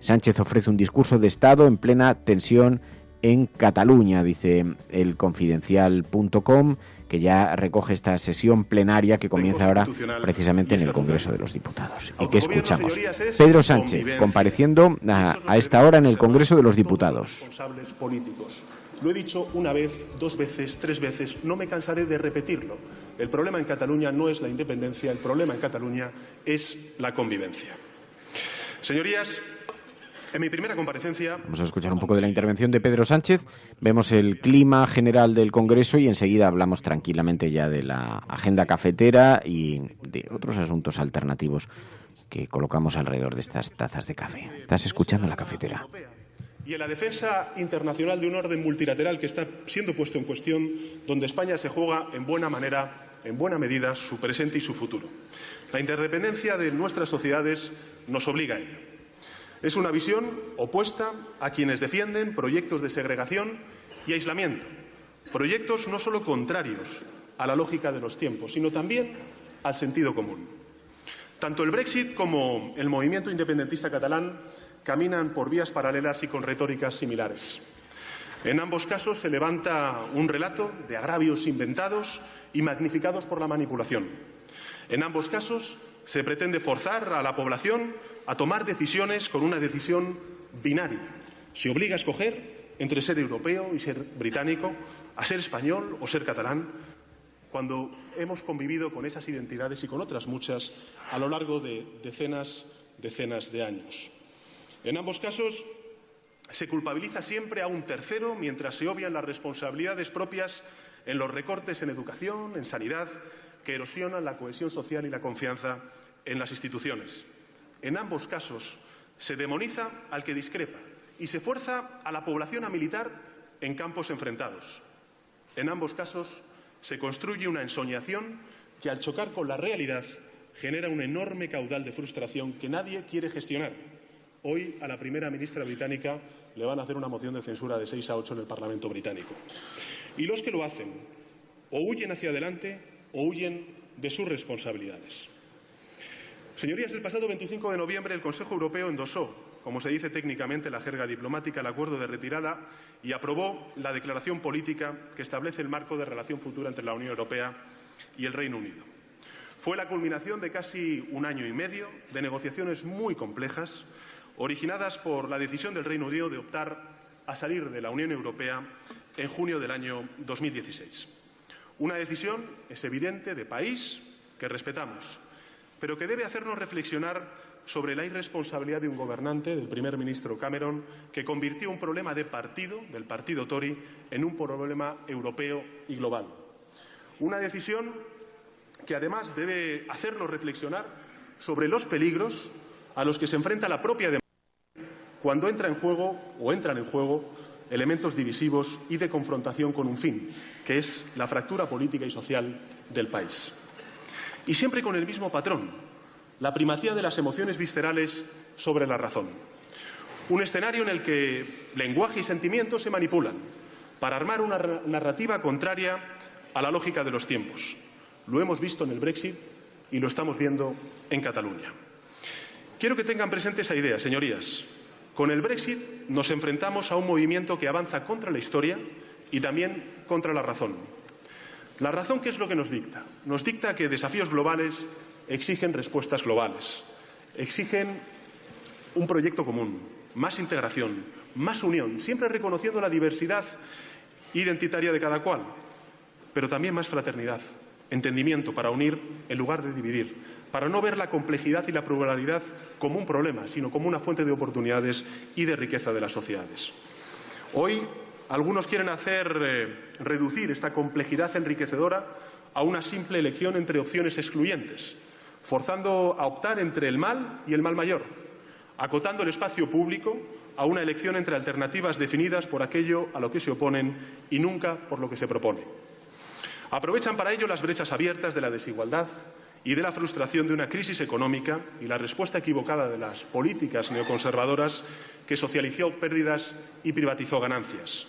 Sánchez ofrece un discurso de Estado en plena tensión en Cataluña, dice el confidencial.com, que ya recoge esta sesión plenaria que comienza ahora precisamente en el Congreso de los Diputados. ¿Y qué escuchamos? Pedro Sánchez, compareciendo a esta hora en el Congreso de los Diputados. Responsables políticos. Lo he dicho una vez, 2 veces, 3 veces, no me cansaré de repetirlo. El problema en Cataluña no es la independencia, el problema en Cataluña es la convivencia. Señorías, en mi primera comparecencia... Vamos a escuchar un poco de la intervención de Pedro Sánchez, vemos el clima general del Congreso y enseguida hablamos tranquilamente ya de la agenda cafetera y de otros asuntos alternativos que colocamos alrededor de estas tazas de café. Estás escuchando La Cafetera. Y en la defensa internacional de un orden multilateral que está siendo puesto en cuestión, donde España se juega en buena medida su presente y su futuro. La interdependencia de nuestras sociedades nos obliga a ello. Es una visión opuesta a quienes defienden proyectos de segregación y aislamiento, proyectos no solo contrarios a la lógica de los tiempos, sino también al sentido común. Tanto el Brexit como el movimiento independentista catalán caminan por vías paralelas y con retóricas similares. En ambos casos se levanta un relato de agravios inventados y magnificados por la manipulación. En ambos casos se pretende forzar a la población a tomar decisiones con una decisión binaria. Se obliga a escoger entre ser europeo y ser británico, a ser español o ser catalán, cuando hemos convivido con esas identidades y con otras muchas a lo largo de decenas de años. En ambos casos se culpabiliza siempre a un tercero mientras se obvian las responsabilidades propias en los recortes en educación, en sanidad, que erosionan la cohesión social y la confianza en las instituciones. En ambos casos se demoniza al que discrepa y se fuerza a la población a militar en campos enfrentados. En ambos casos se construye una ensoñación que, al chocar con la realidad, genera un enorme caudal de frustración que nadie quiere gestionar. Hoy a la primera ministra británica le van a hacer una moción de censura de 6 a 8 en el Parlamento británico. Y los que lo hacen o huyen hacia adelante o huyen de sus responsabilidades. Señorías, el pasado 25 de noviembre el Consejo Europeo endosó, como se dice técnicamente la jerga diplomática, el acuerdo de retirada y aprobó la declaración política que establece el marco de relación futura entre la Unión Europea y el Reino Unido. Fue la culminación de casi un año y medio de negociaciones muy complejas, originadas por la decisión del Reino Unido de optar a salir de la Unión Europea en junio del año 2016. Una decisión, es evidente, de país que respetamos, pero que debe hacernos reflexionar sobre la irresponsabilidad de un gobernante, del primer ministro Cameron, que convirtió un problema de partido, del partido Tory, en un problema europeo y global. Una decisión que además debe hacernos reflexionar sobre los peligros a los que se enfrenta la propia democracia cuando entran en juego elementos divisivos y de confrontación con un fin, que es la fractura política y social del país. Y siempre con el mismo patrón, la primacía de las emociones viscerales sobre la razón. Un escenario en el que lenguaje y sentimientos se manipulan para armar una narrativa contraria a la lógica de los tiempos. Lo hemos visto en el Brexit y lo estamos viendo en Cataluña. Quiero que tengan presente esa idea, señorías. Con el Brexit nos enfrentamos a un movimiento que avanza contra la historia y también contra la razón. La razón, ¿qué es lo que nos dicta? Nos dicta que desafíos globales exigen respuestas globales, exigen un proyecto común, más integración, más unión, siempre reconociendo la diversidad identitaria de cada cual, pero también más fraternidad, entendimiento para unir en lugar de dividir, para no ver la complejidad y la pluralidad como un problema, sino como una fuente de oportunidades y de riqueza de las sociedades. Hoy algunos quieren reducir esta complejidad enriquecedora a una simple elección entre opciones excluyentes, forzando a optar entre el mal y el mal mayor, acotando el espacio público a una elección entre alternativas definidas por aquello a lo que se oponen y nunca por lo que se propone. Aprovechan para ello las brechas abiertas de la desigualdad y de la frustración de una crisis económica y la respuesta equivocada de las políticas neoconservadoras que socializó pérdidas y privatizó ganancias.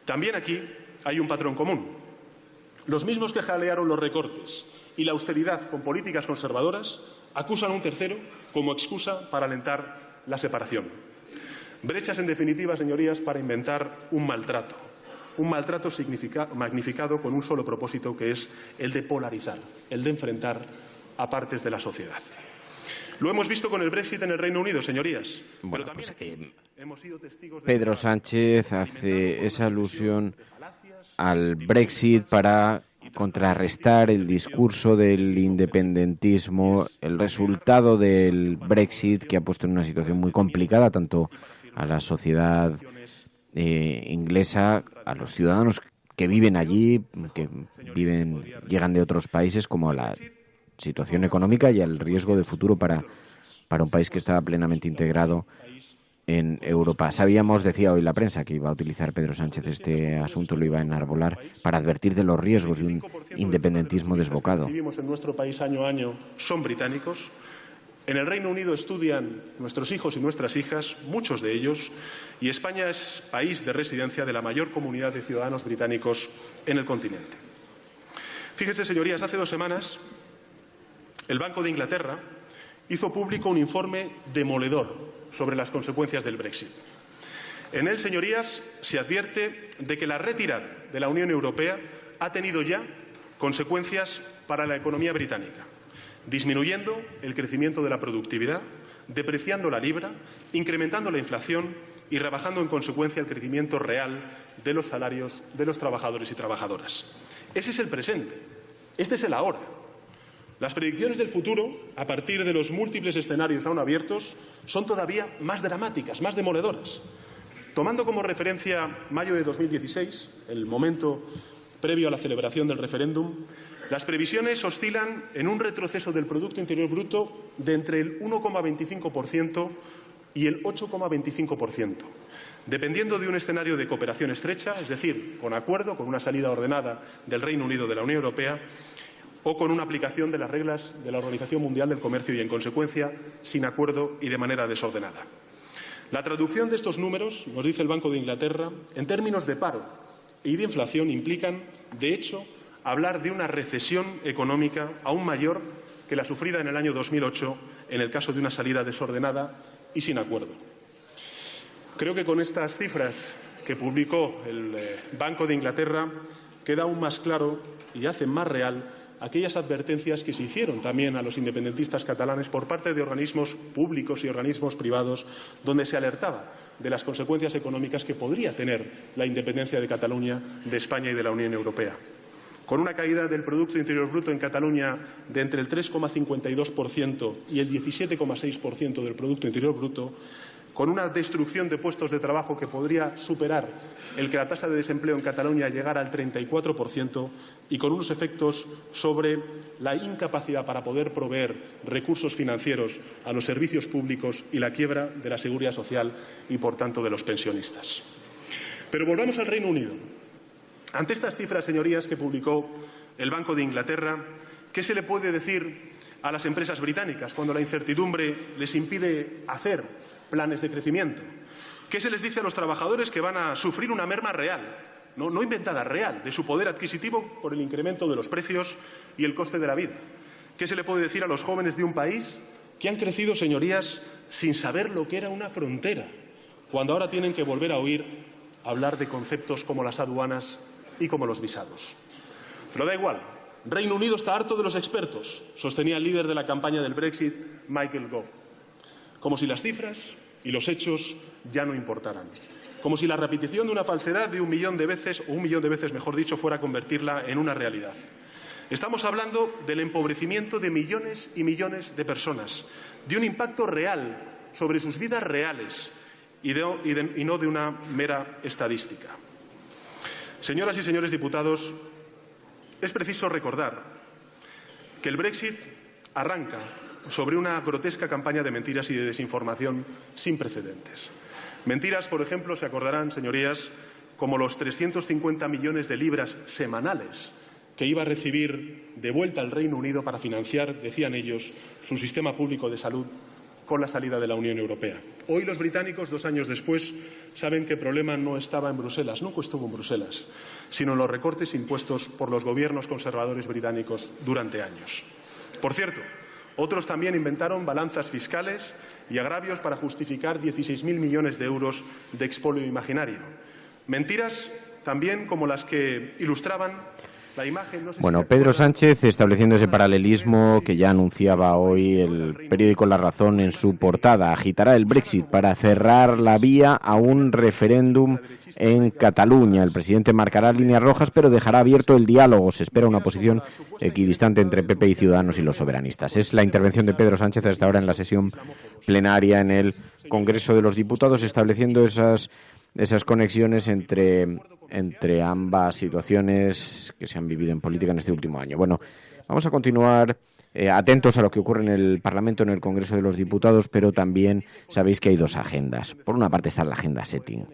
También aquí hay un patrón común. Los mismos que jalearon los recortes y la austeridad con políticas conservadoras acusan a un tercero como excusa para alentar la separación. Brechas, en definitiva, señorías, para inventar un maltrato magnificado con un solo propósito, que es el de polarizar, el de enfrentar a partes de la sociedad. Lo hemos visto con el Brexit en el Reino Unido, señorías. Bueno, pero también hemos sido testigos de... Pedro Sánchez hace esa alusión al Brexit para contrarrestar el discurso del independentismo, el resultado del Brexit, que ha puesto en una situación muy complicada tanto a la sociedad inglesa, a los ciudadanos que viven allí, llegan de otros países, como a la situación económica y al riesgo de futuro para un país que estaba plenamente integrado en Europa. Sabíamos, decía hoy la prensa, que iba a utilizar Pedro Sánchez este asunto, lo iba a enarbolar para advertir de los riesgos de un independentismo desbocado. Vivimos en nuestro país año a año son británicos. En el Reino Unido estudian nuestros hijos y nuestras hijas, muchos de ellos, y España es país de residencia de la mayor comunidad de ciudadanos británicos en el continente. Fíjense, señorías, hace 2 semanas El Banco de Inglaterra hizo público un informe demoledor sobre las consecuencias del Brexit. En él, señorías, se advierte de que la retirada de la Unión Europea ha tenido ya consecuencias para la economía británica, disminuyendo el crecimiento de la productividad, depreciando la libra, incrementando la inflación y rebajando en consecuencia el crecimiento real de los salarios de los trabajadores y trabajadoras. Ese es el presente, este es el ahora. Las predicciones del futuro, a partir de los múltiples escenarios aún abiertos, son todavía más dramáticas, más demoledoras. Tomando como referencia mayo de 2016, el momento previo a la celebración del referéndum, las previsiones oscilan en un retroceso del Producto Interior Bruto de entre el 1,25% y el 8,25%, dependiendo de un escenario de cooperación estrecha, es decir, con acuerdo, con una salida ordenada del Reino Unido de la Unión Europea, o con una aplicación de las reglas de la Organización Mundial del Comercio y, en consecuencia, sin acuerdo y de manera desordenada. La traducción de estos números, nos dice el Banco de Inglaterra, en términos de paro y de inflación implican, de hecho, hablar de una recesión económica aún mayor que la sufrida en el año 2008 en el caso de una salida desordenada y sin acuerdo. Creo que con estas cifras que publicó el Banco de Inglaterra queda aún más claro y hace más real aquellas advertencias que se hicieron también a los independentistas catalanes por parte de organismos públicos y organismos privados, donde se alertaba de las consecuencias económicas que podría tener la independencia de Cataluña, de España y de la Unión Europea. Con una caída del Producto Interior Bruto en Cataluña de entre el 3,52% y el 17,6% del Producto Interior Bruto, con una destrucción de puestos de trabajo que podría superar el que la tasa de desempleo en Cataluña llegara al 34% y con unos efectos sobre la incapacidad para poder proveer recursos financieros a los servicios públicos y la quiebra de la seguridad social y, por tanto, de los pensionistas. Pero volvamos al Reino Unido. Ante estas cifras, señorías, que publicó el Banco de Inglaterra, ¿qué se le puede decir a las empresas británicas cuando la incertidumbre les impide hacer planes de crecimiento? ¿Qué se les dice a los trabajadores que van a sufrir una merma real, no inventada, real, de su poder adquisitivo por el incremento de los precios y el coste de la vida? ¿Qué se le puede decir a los jóvenes de un país que han crecido, señorías, sin saber lo que era una frontera, cuando ahora tienen que volver a oír hablar de conceptos como las aduanas y como los visados? Pero da igual. Reino Unido está harto de los expertos, sostenía el líder de la campaña del Brexit, Michael Gove. Como si las cifras y los hechos ya no importaran. Como si la repetición de una falsedad de 1 millón de veces, o 1 millón de veces, mejor dicho, fuera a convertirla en una realidad. Estamos hablando del empobrecimiento de millones y millones de personas, de un impacto real sobre sus vidas reales y no de una mera estadística. Señoras y señores diputados, es preciso recordar que el Brexit arranca sobre una grotesca campaña de mentiras y de desinformación sin precedentes. Mentiras, por ejemplo, se acordarán, señorías, como los 350 millones de libras semanales que iba a recibir de vuelta el Reino Unido para financiar, decían ellos, su sistema público de salud con la salida de la Unión Europea. Hoy los británicos, 2 años después, saben que el problema no estaba en Bruselas, nunca estuvo en Bruselas, sino en los recortes impuestos por los gobiernos conservadores británicos durante años. Por cierto, otros también inventaron balanzas fiscales y agravios para justificar 16.000 millones de euros de expolio imaginario. Mentiras también como las que ilustraban la imagen. Bueno, Pedro Sánchez estableciendo ese paralelismo que ya anunciaba hoy el periódico La Razón en su portada. Agitará el Brexit para cerrar la vía a un referéndum en Cataluña. El presidente marcará líneas rojas, pero dejará abierto el diálogo. Se espera una posición equidistante entre PP y Ciudadanos y los soberanistas. Es la intervención de Pedro Sánchez hasta ahora en la sesión plenaria en el Congreso de los Diputados, estableciendo esas conexiones entre ambas situaciones que se han vivido en política en este último año. Bueno, vamos a continuar atentos a lo que ocurre en el Parlamento, en el Congreso de los Diputados, pero también sabéis que hay 2 agendas. Por una parte está la agenda setting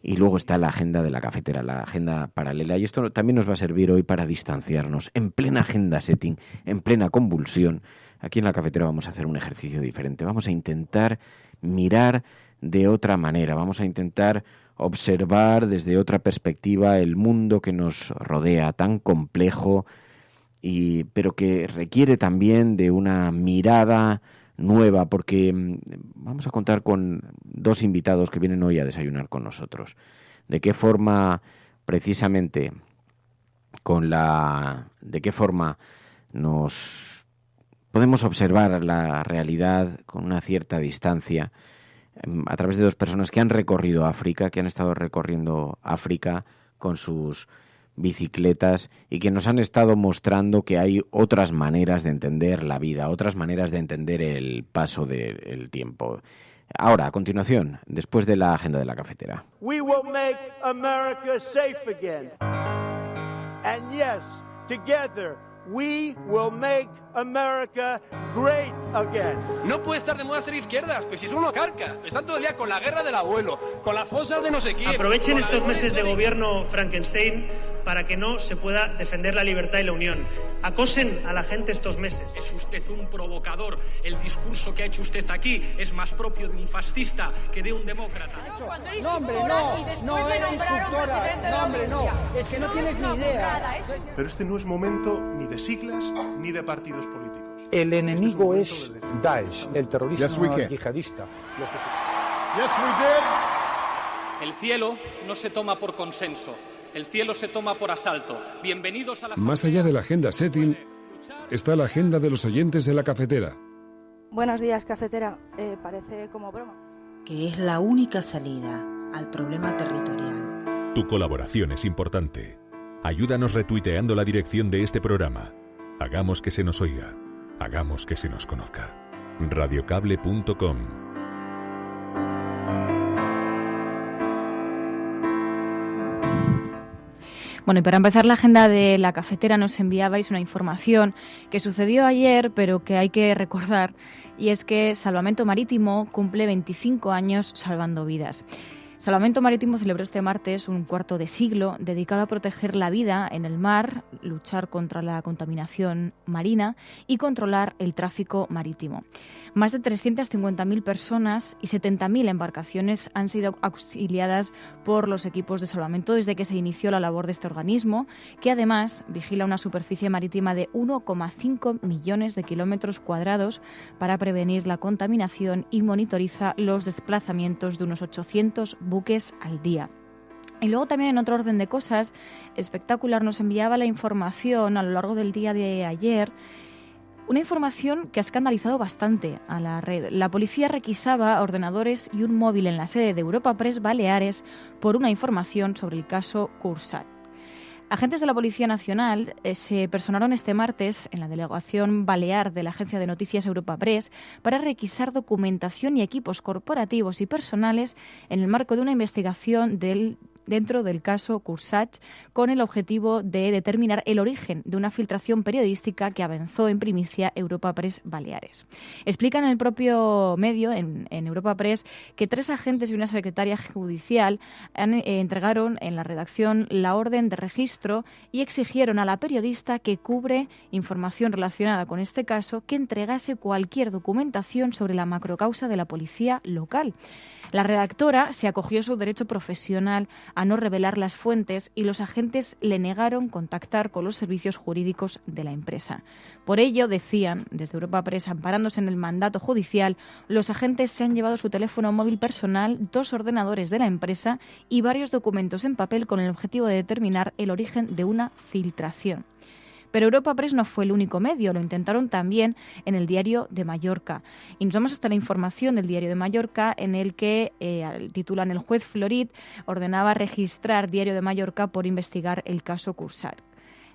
y luego está la agenda de la cafetera, la agenda paralela. Y esto también nos va a servir hoy para distanciarnos. En plena agenda setting, en plena convulsión, aquí en la cafetera vamos a hacer un ejercicio diferente. Vamos a intentar mirar de otra manera, vamos a intentar observar desde otra perspectiva el mundo que nos rodea, tan complejo pero que requiere también de una mirada nueva, porque vamos a contar con dos invitados que vienen hoy a desayunar con nosotros. De qué forma, precisamente, de qué forma nos podemos observar la realidad con una cierta distancia a través de dos personas que han recorrido África, que han estado recorriendo África con sus bicicletas y que nos han estado mostrando que hay otras maneras de entender la vida, otras maneras de entender el paso del tiempo. Ahora, a continuación, después de la agenda de la cafetera. We will make America safe again. And yes, together we will make America great again. No puede estar de moda ser izquierdas, pues si es uno carca. Están todo el día con la guerra del abuelo, con las fosas de no sé quién. Aprovechen estos meses de gobierno Frankenstein para que no se pueda defender la libertad y la unión. Acosen a la gente estos meses. Es usted un provocador. El discurso que ha hecho usted aquí es más propio de un fascista que de un demócrata. No, hombre, no era instructora. No, hombre, no. Es que no tienes ni idea. Pero este no es momento ni de siglas ni de partidos políticos. El enemigo es Daesh, el terrorismo yihadista. El cielo no se toma por consenso. El cielo se toma por asalto. Bienvenidos a la... Más allá de la agenda setting, está la agenda de los oyentes de la cafetera. Buenos días, cafetera. Parece como broma. Que es la única salida al problema territorial. Tu colaboración es importante. Ayúdanos retuiteando la dirección de este programa. Hagamos que se nos oiga. Hagamos que se nos conozca. Radiocable.com. Bueno, y para empezar la agenda de la cafetera nos enviabais una información que sucedió ayer, pero que hay que recordar, y es que Salvamento Marítimo cumple 25 años salvando vidas. Salvamento Marítimo celebró este martes un cuarto de siglo dedicado a proteger la vida en el mar, luchar contra la contaminación marina y controlar el tráfico marítimo. Más de 350.000 personas y 70.000 embarcaciones han sido auxiliadas por los equipos de salvamento desde que se inició la labor de este organismo, que además vigila una superficie marítima de 1,5 millones de kilómetros cuadrados para prevenir la contaminación y monitoriza los desplazamientos de unos 800 buques al día. Y luego también, en otro orden de cosas, Espectacular nos enviaba la información a lo largo del día de ayer, una información que ha escandalizado bastante a la red. La policía requisaba ordenadores y un móvil en la sede de Europa Press Baleares por una información sobre el caso Cursat. Agentes de la Policía Nacional se personaron este martes en la delegación balear de la agencia de noticias Europa Press para requisar documentación y equipos corporativos y personales en el marco de una investigación dentro del caso Cursat, con el objetivo de determinar el origen de una filtración periodística que avanzó en primicia Europa Press Baleares. Explica en el propio medio, en Europa Press, que 3 agentes y una secretaria judicial entregaron en la redacción la orden de registro y exigieron a la periodista que cubre información relacionada con este caso que entregase cualquier documentación sobre la macrocausa de la policía local. La redactora se acogió a su derecho profesional a no revelar las fuentes y los agentes le negaron contactar con los servicios jurídicos de la empresa. Por ello, decían desde Europa Press, amparándose en el mandato judicial, los agentes se han llevado su teléfono móvil personal, 2 ordenadores de la empresa y varios documentos en papel con el objetivo de determinar el origen de una filtración. Pero Europa Press no fue el único medio, lo intentaron también en el Diario de Mallorca. Y nos vamos hasta la información del Diario de Mallorca, en el que titulan: el juez Florit ordenaba registrar Diario de Mallorca por investigar el caso Cursat.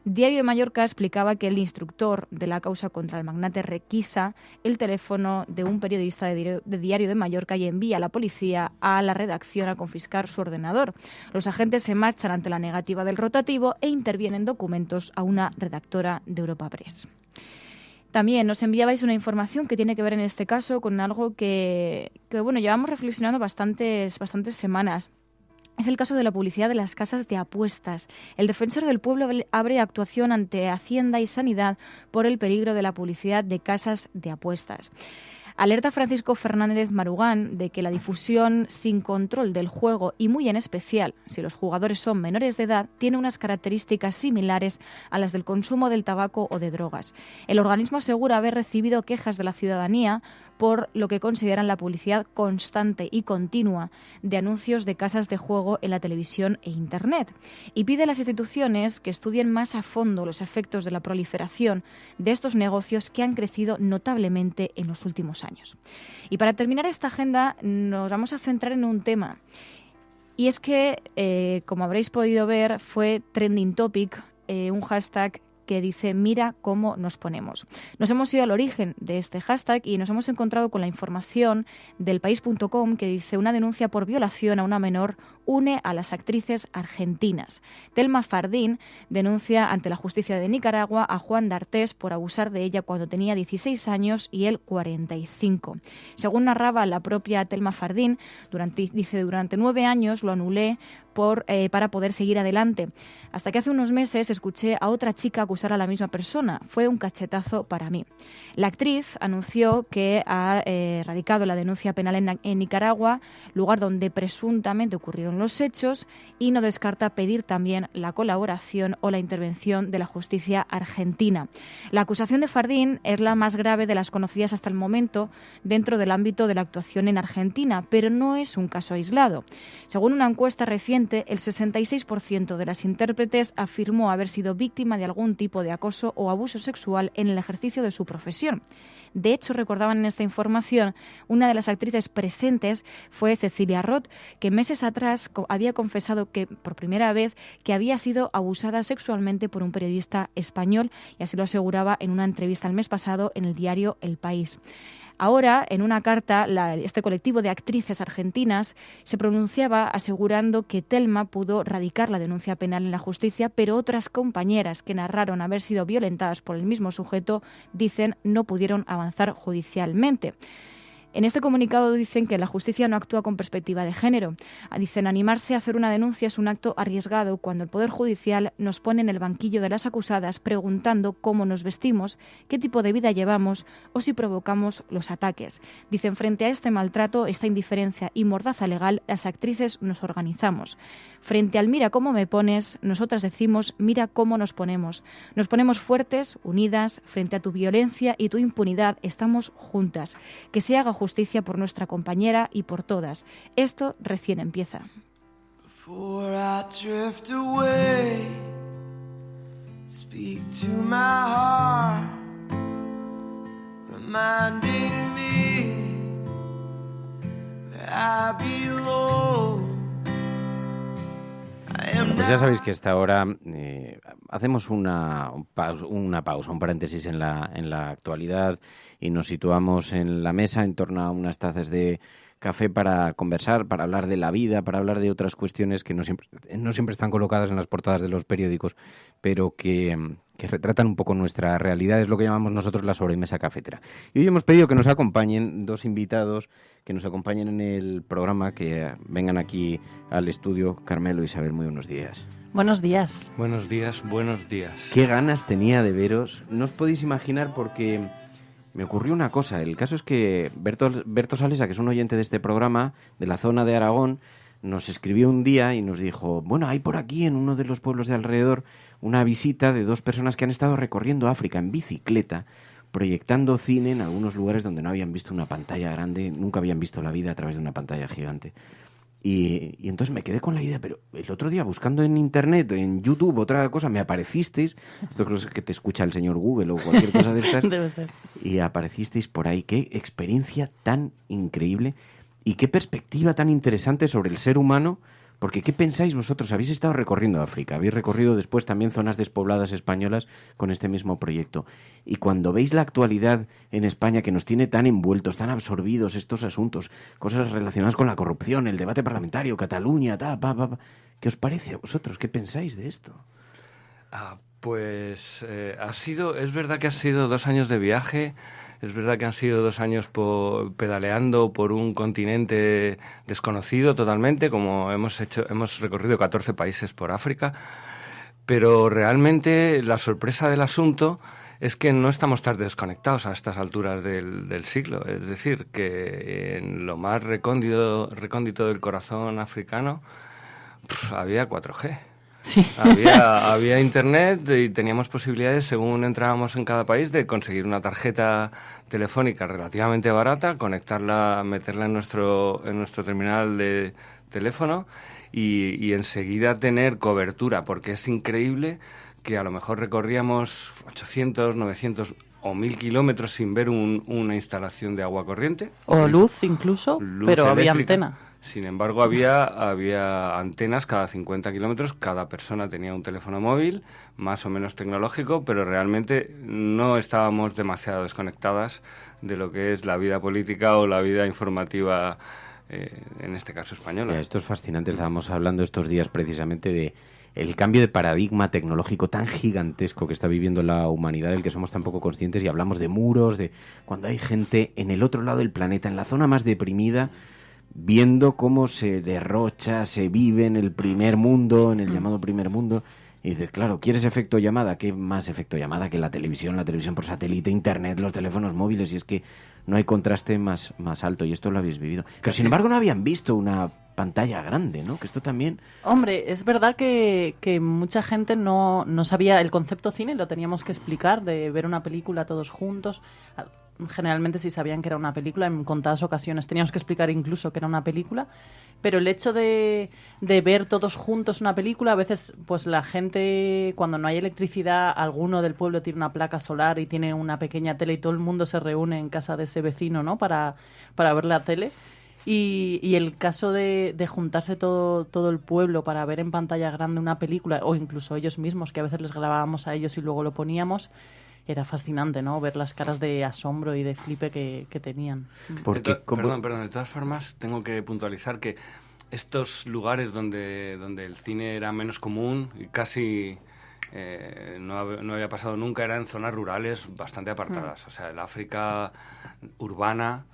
Diario de Mallorca explicaba que el instructor de la causa contra el magnate requisa el teléfono de un periodista de Diario de Mallorca y envía a la policía a la redacción a confiscar su ordenador. Los agentes se marchan ante la negativa del rotativo e intervienen documentos a una redactora de Europa Press. También nos enviabais una información que tiene que ver en este caso con algo que llevamos reflexionando bastantes semanas. Es el caso de la publicidad de las casas de apuestas. El defensor del pueblo abre actuación ante Hacienda y Sanidad por el peligro de la publicidad de casas de apuestas. Alerta Francisco Fernández Marugán de que la difusión sin control del juego, y muy en especial si los jugadores son menores de edad, tiene unas características similares a las del consumo del tabaco o de drogas. El organismo asegura haber recibido quejas de la ciudadanía por lo que consideran la publicidad constante y continua de anuncios de casas de juego en la televisión e Internet. Y pide a las instituciones que estudien más a fondo los efectos de la proliferación de estos negocios que han crecido notablemente en los últimos años. Y para terminar esta agenda nos vamos a centrar en un tema. Y es que, como habréis podido ver, fue trending topic, un hashtag que dice mira cómo nos ponemos. Nos hemos ido al origen de este hashtag y nos hemos encontrado con la información del país.com que dice una denuncia por violación a una menor une a las actrices argentinas. Telma Fardín denuncia ante la justicia de Nicaragua a Juan D'Artés por abusar de ella cuando tenía 16 años y él 45. Según narraba la propia Telma Fardín, durante 9 años lo anulé para poder seguir adelante. Hasta que hace unos meses escuché a otra chica acusar a la misma persona. Fue un cachetazo para mí. La actriz anunció que ha radicado la denuncia penal en Nicaragua, lugar donde presuntamente ocurrieron los hechos, y no descarta pedir también la colaboración o la intervención de la justicia argentina. La acusación de Fardín es la más grave de las conocidas hasta el momento dentro del ámbito de la actuación en Argentina, pero no es un caso aislado. Según una encuesta reciente, el 66% de las intérpretes afirmó haber sido víctima de algún tipo de acoso o abuso sexual en el ejercicio de su profesión. De hecho, recordaban en esta información, una de las actrices presentes fue Cecilia Roth, que meses atrás había confesado que por primera vez que había sido abusada sexualmente por un periodista español, y así lo aseguraba en una entrevista el mes pasado en el diario El País. Ahora, en una carta, este colectivo de actrices argentinas se pronunciaba asegurando que Telma pudo radicar la denuncia penal en la justicia, pero otras compañeras que narraron haber sido violentadas por el mismo sujeto dicen no pudieron avanzar judicialmente. En este comunicado dicen que la justicia no actúa con perspectiva de género. Dicen animarse a hacer una denuncia es un acto arriesgado cuando el Poder Judicial nos pone en el banquillo de las acusadas preguntando cómo nos vestimos, qué tipo de vida llevamos o si provocamos los ataques. Dicen frente a este maltrato, esta indiferencia y mordaza legal, las actrices nos organizamos. Frente al mira cómo me pones, nosotras decimos mira cómo nos ponemos. Nos ponemos fuertes, unidas, frente a tu violencia y tu impunidad estamos juntas. Que se haga justicia por nuestra compañera y por todas. Esto recién empieza. Before I drift away, speak to my heart, reminding me that I belong. Pues ya sabéis que a esta hora hacemos una pausa, un paréntesis en la actualidad y nos situamos en la mesa en torno a unas tazas de café para conversar, para hablar de la vida, para hablar de otras cuestiones que no siempre están colocadas en las portadas de los periódicos, pero que retratan un poco nuestra realidad. Es lo que llamamos nosotros la sobremesa cafetera. Y hoy hemos pedido que nos acompañen dos invitados, que nos acompañen en el programa, que vengan aquí al estudio. Carmelo, Isabel, muy buenos días. Buenos días. Buenos días, buenos días. Qué ganas tenía de veros. No os podéis imaginar porque me ocurrió una cosa. El caso es que Berto Salesa, que es un oyente de este programa, de la zona de Aragón, nos escribió un día y nos dijo, bueno, hay por aquí en uno de los pueblos de alrededor una visita de dos personas que han estado recorriendo África en bicicleta, proyectando cine en algunos lugares donde no habían visto una pantalla grande, nunca habían visto la vida a través de una pantalla gigante. Y entonces me quedé con la idea, pero el otro día buscando en internet, en YouTube, otra cosa, me aparecisteis, esto creo que te escucha el señor Google o cualquier cosa de estas, Debe ser. Y aparecisteis por ahí. Qué experiencia tan increíble y qué perspectiva tan interesante sobre el ser humano. Porque, ¿qué pensáis vosotros? Habéis estado recorriendo África, habéis recorrido después también zonas despobladas españolas con este mismo proyecto. Y cuando veis la actualidad en España que nos tiene tan envueltos, tan absorbidos estos asuntos, cosas relacionadas con la corrupción, el debate parlamentario, Cataluña, ¿qué os parece a vosotros? ¿Qué pensáis de esto? Pues es verdad que ha sido 2 años de viaje. Es verdad que han sido 2 años pedaleando por un continente desconocido totalmente, como hemos recorrido 14 países por África, pero realmente la sorpresa del asunto es que no estamos tan desconectados a estas alturas del siglo. Es decir, que en lo más recóndito del corazón africano había 4G. Sí. Había internet y teníamos posibilidades, según entrábamos en cada país, de conseguir una tarjeta telefónica relativamente barata, conectarla, meterla en nuestro terminal de teléfono y enseguida tener cobertura, porque es increíble que a lo mejor recorríamos 800, 900 o 1000 kilómetros sin ver una instalación de agua corriente. O luz incluso, pero había antena. Sin embargo, había antenas cada 50 kilómetros, cada persona tenía un teléfono móvil, más o menos tecnológico, pero realmente no estábamos demasiado desconectadas de lo que es la vida política o la vida informativa, en este caso española. Esto es fascinante. Estábamos hablando estos días precisamente de el cambio de paradigma tecnológico tan gigantesco que está viviendo la humanidad, del que somos tan poco conscientes, y hablamos de muros, de cuando hay gente en el otro lado del planeta, en la zona más deprimida, viendo cómo se derrocha, se vive en el primer mundo, en el llamado primer mundo, y dices, claro, ¿quieres efecto llamada? ¿Qué más efecto llamada que la televisión por satélite, internet, los teléfonos móviles? Y es que no hay contraste más alto, y esto lo habéis vivido. Pero sin embargo no habían visto una pantalla grande, ¿no? Que esto también... Hombre, es verdad que mucha gente no sabía el concepto cine, lo teníamos que explicar, de ver una película todos juntos. Generalmente sí sabían que era una película, en contadas ocasiones teníamos que explicar incluso que era una película, pero el hecho de ver todos juntos una película, a veces pues la gente, cuando no hay electricidad, alguno del pueblo tiene una placa solar y tiene una pequeña tele y todo el mundo se reúne en casa de ese vecino, ¿no? Para ver la tele. Y el caso de juntarse todo el pueblo para ver en pantalla grande una película, o incluso ellos mismos, que a veces les grabábamos a ellos y luego lo poníamos, era fascinante, ¿no? Ver las caras de asombro y de flipe que tenían. Perdón, de todas formas tengo que puntualizar que estos lugares donde el cine era menos común y casi no había pasado nunca, eran zonas rurales bastante apartadas. O sea, el África urbana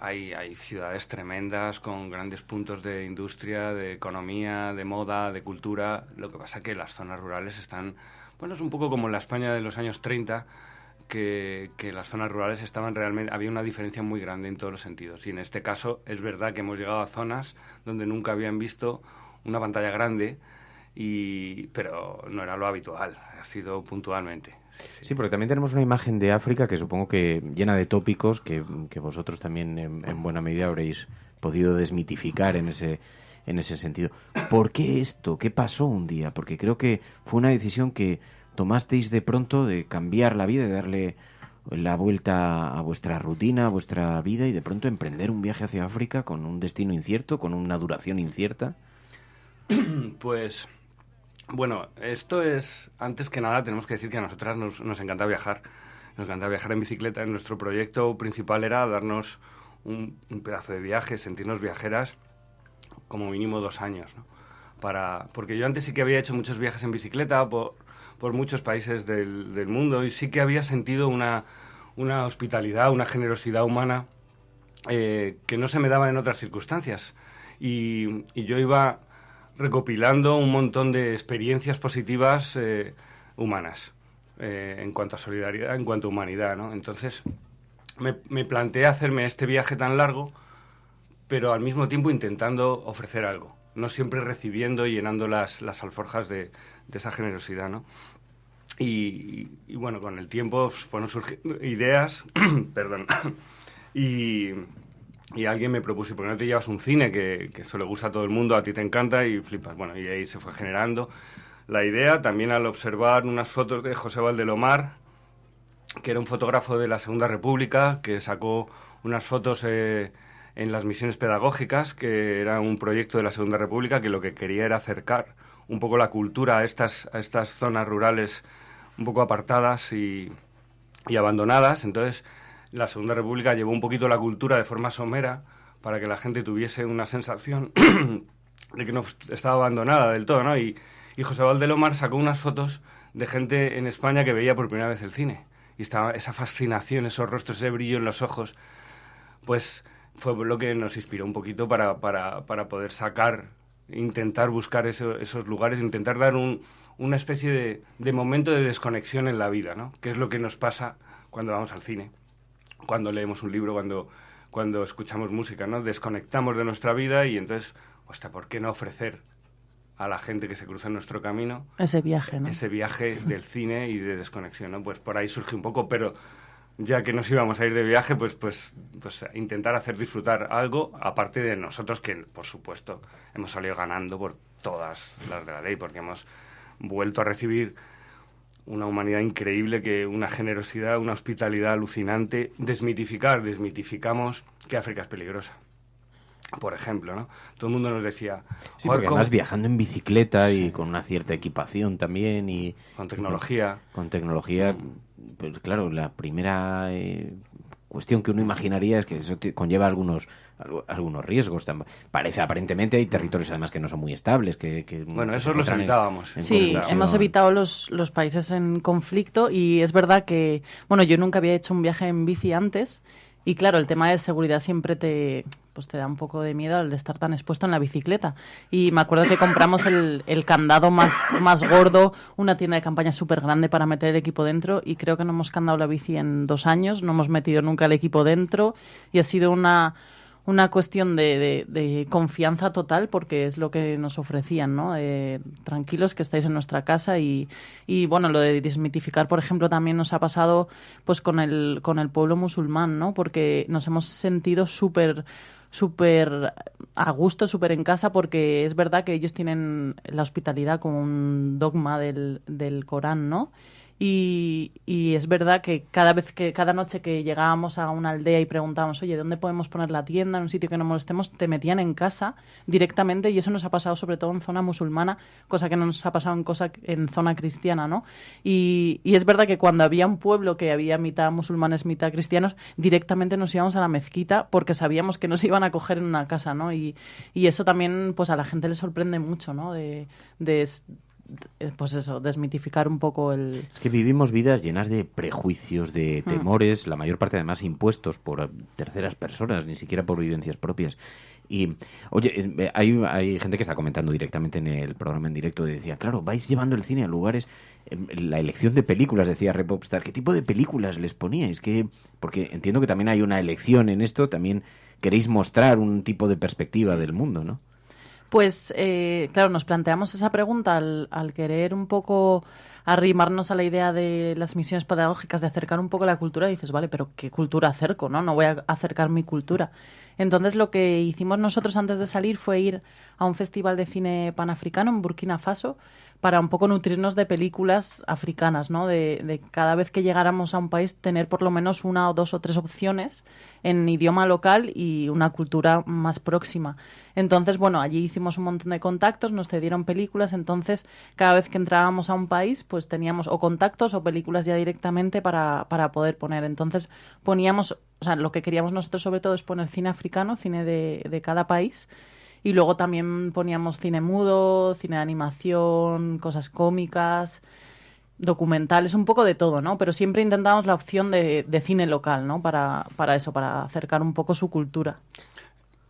hay ciudades tremendas con grandes puntos de industria, de economía, de moda, de cultura. Lo que pasa que las zonas rurales están... Bueno, es un poco como en la España de los años 30, que las zonas rurales estaban realmente... Había una diferencia muy grande en todos los sentidos. Y en este caso es verdad que hemos llegado a zonas donde nunca habían visto una pantalla grande, pero no era lo habitual, ha sido puntualmente. Sí, porque también tenemos una imagen de África que supongo que llena de tópicos que vosotros también en buena medida habréis podido desmitificar en ese sentido. ¿Por qué esto? ¿Qué pasó un día? Porque creo que fue una decisión que tomasteis de pronto, de cambiar la vida, de darle la vuelta a vuestra rutina, a vuestra vida, y de pronto emprender un viaje hacia África con un destino incierto, con una duración incierta. Pues... Bueno, esto es... Antes que nada tenemos que decir que a nosotras nos encanta viajar. Nos encanta viajar en bicicleta. Nuestro proyecto principal era darnos un pedazo de viaje, sentirnos viajeras como mínimo 2 años, ¿no? Porque yo antes sí que había hecho muchos viajes en bicicleta por muchos países del mundo, y sí que había sentido una hospitalidad, una generosidad humana que no se me daba en otras circunstancias. Y yo iba recopilando un montón de experiencias positivas humanas en cuanto a solidaridad, en cuanto a humanidad, ¿no? Entonces me planteé hacerme este viaje tan largo, pero al mismo tiempo intentando ofrecer algo, no siempre recibiendo y llenando las alforjas de esa generosidad, ¿no? Y bueno, con el tiempo fueron surgiendo ideas, perdón, y alguien me propuso, ¿por qué no te llevas un cine? Que eso le gusta a todo el mundo, a ti te encanta y flipas. Bueno, y ahí se fue generando la idea, también al observar unas fotos de José Valdelomar, que era un fotógrafo de la Segunda República, que sacó unas fotos en las misiones pedagógicas, que era un proyecto de la Segunda República que lo que quería era acercar un poco la cultura a estas zonas rurales un poco apartadas y abandonadas. Entonces, la Segunda República llevó un poquito la cultura de forma somera para que la gente tuviese una sensación de que no estaba abandonada del todo, ¿no? Y José Valdelomar sacó unas fotos de gente en España que veía por primera vez el cine. Y estaba esa fascinación, esos rostros, ese brillo en los ojos, pues fue lo que nos inspiró un poquito para poder intentar buscar esos lugares, intentar dar un una especie de momento de desconexión en la vida, ¿no? Que es lo que nos pasa cuando vamos al cine, cuando leemos un libro, cuando escuchamos música, ¿no? Desconectamos de nuestra vida y entonces, hostia, ¿por qué no ofrecer a la gente que se cruza en nuestro camino ese viaje, ¿no? Ese viaje del cine y de desconexión, ¿no? Pues por ahí surge un poco, pero ya que nos íbamos a ir de viaje, pues intentar hacer disfrutar algo, aparte de nosotros, que por supuesto hemos salido ganando por todas las de la ley, porque hemos vuelto a recibir una humanidad increíble, que una generosidad, una hospitalidad alucinante. Desmitificamos que África es peligrosa, por ejemplo, ¿no? Todo el mundo nos decía... Sí, porque además viajando en bicicleta y con una cierta equipación también y... Con tecnología. Con tecnología, pues claro, la primera cuestión que uno imaginaría es que eso conlleva algunos riesgos. Parece, aparentemente, hay territorios además que no son muy estables. Bueno, esos los evitábamos. Sí, hemos evitado los países en conflicto y es verdad que... Bueno, yo nunca había hecho un viaje en bici antes y claro, el tema de seguridad siempre te da un poco de miedo al estar tan expuesto en la bicicleta. Y me acuerdo que compramos el candado más gordo, una tienda de campaña súper grande para meter el equipo dentro y creo que no hemos candado la bici en 2 años, no hemos metido nunca el equipo dentro y ha sido una cuestión de confianza total porque es lo que nos ofrecían, ¿no? Tranquilos que estáis en nuestra casa y bueno, lo de desmitificar, por ejemplo, también nos ha pasado pues con el pueblo musulmán, ¿no? Porque nos hemos sentido súper a gusto, súper en casa, porque es verdad que ellos tienen la hospitalidad como un dogma del Corán, ¿no? Y es verdad que cada noche que llegábamos a una aldea y preguntábamos, oye, ¿dónde podemos poner la tienda? En un sitio que no molestemos, te metían en casa directamente y eso nos ha pasado sobre todo en zona musulmana, cosa que no nos ha pasado en zona cristiana, ¿no? Y es verdad que cuando había un pueblo que había mitad musulmanes, mitad cristianos, directamente nos íbamos a la mezquita porque sabíamos que nos iban a coger en una casa, ¿no? Y eso también pues a la gente le sorprende mucho, ¿no? Pues eso, desmitificar un poco el... Es que vivimos vidas llenas de prejuicios, de temores, la mayor parte además impuestos por terceras personas, ni siquiera por vivencias propias. Y, oye, hay gente que está comentando directamente en el programa en directo y decía, claro, vais llevando el cine a lugares, la elección de películas, decía Repopstar, ¿qué tipo de películas les poníais? Porque entiendo que también hay una elección en esto, también queréis mostrar un tipo de perspectiva del mundo, ¿no? Pues, claro, nos planteamos esa pregunta al querer un poco arrimarnos a la idea de las misiones pedagógicas, de acercar un poco la cultura, y dices, vale, pero ¿qué cultura acerco? No voy a acercar mi cultura. Entonces, lo que hicimos nosotros antes de salir fue ir a un festival de cine panafricano en Burkina Faso para un poco nutrirnos de películas africanas, ¿no? De cada vez que llegáramos a un país tener por lo menos 1 o 2 o 3 opciones en idioma local y una cultura más próxima. Entonces, bueno, allí hicimos un montón de contactos, nos cedieron películas, entonces cada vez que entrábamos a un país pues teníamos o contactos o películas ya directamente para poder poner. Entonces poníamos, o sea, lo que queríamos nosotros sobre todo es poner cine africano, cine de cada país. Y luego también poníamos cine mudo, cine de animación, cosas cómicas, documentales, un poco de todo, ¿no? Pero siempre intentábamos la opción de cine local, ¿no? Para eso, para acercar un poco su cultura.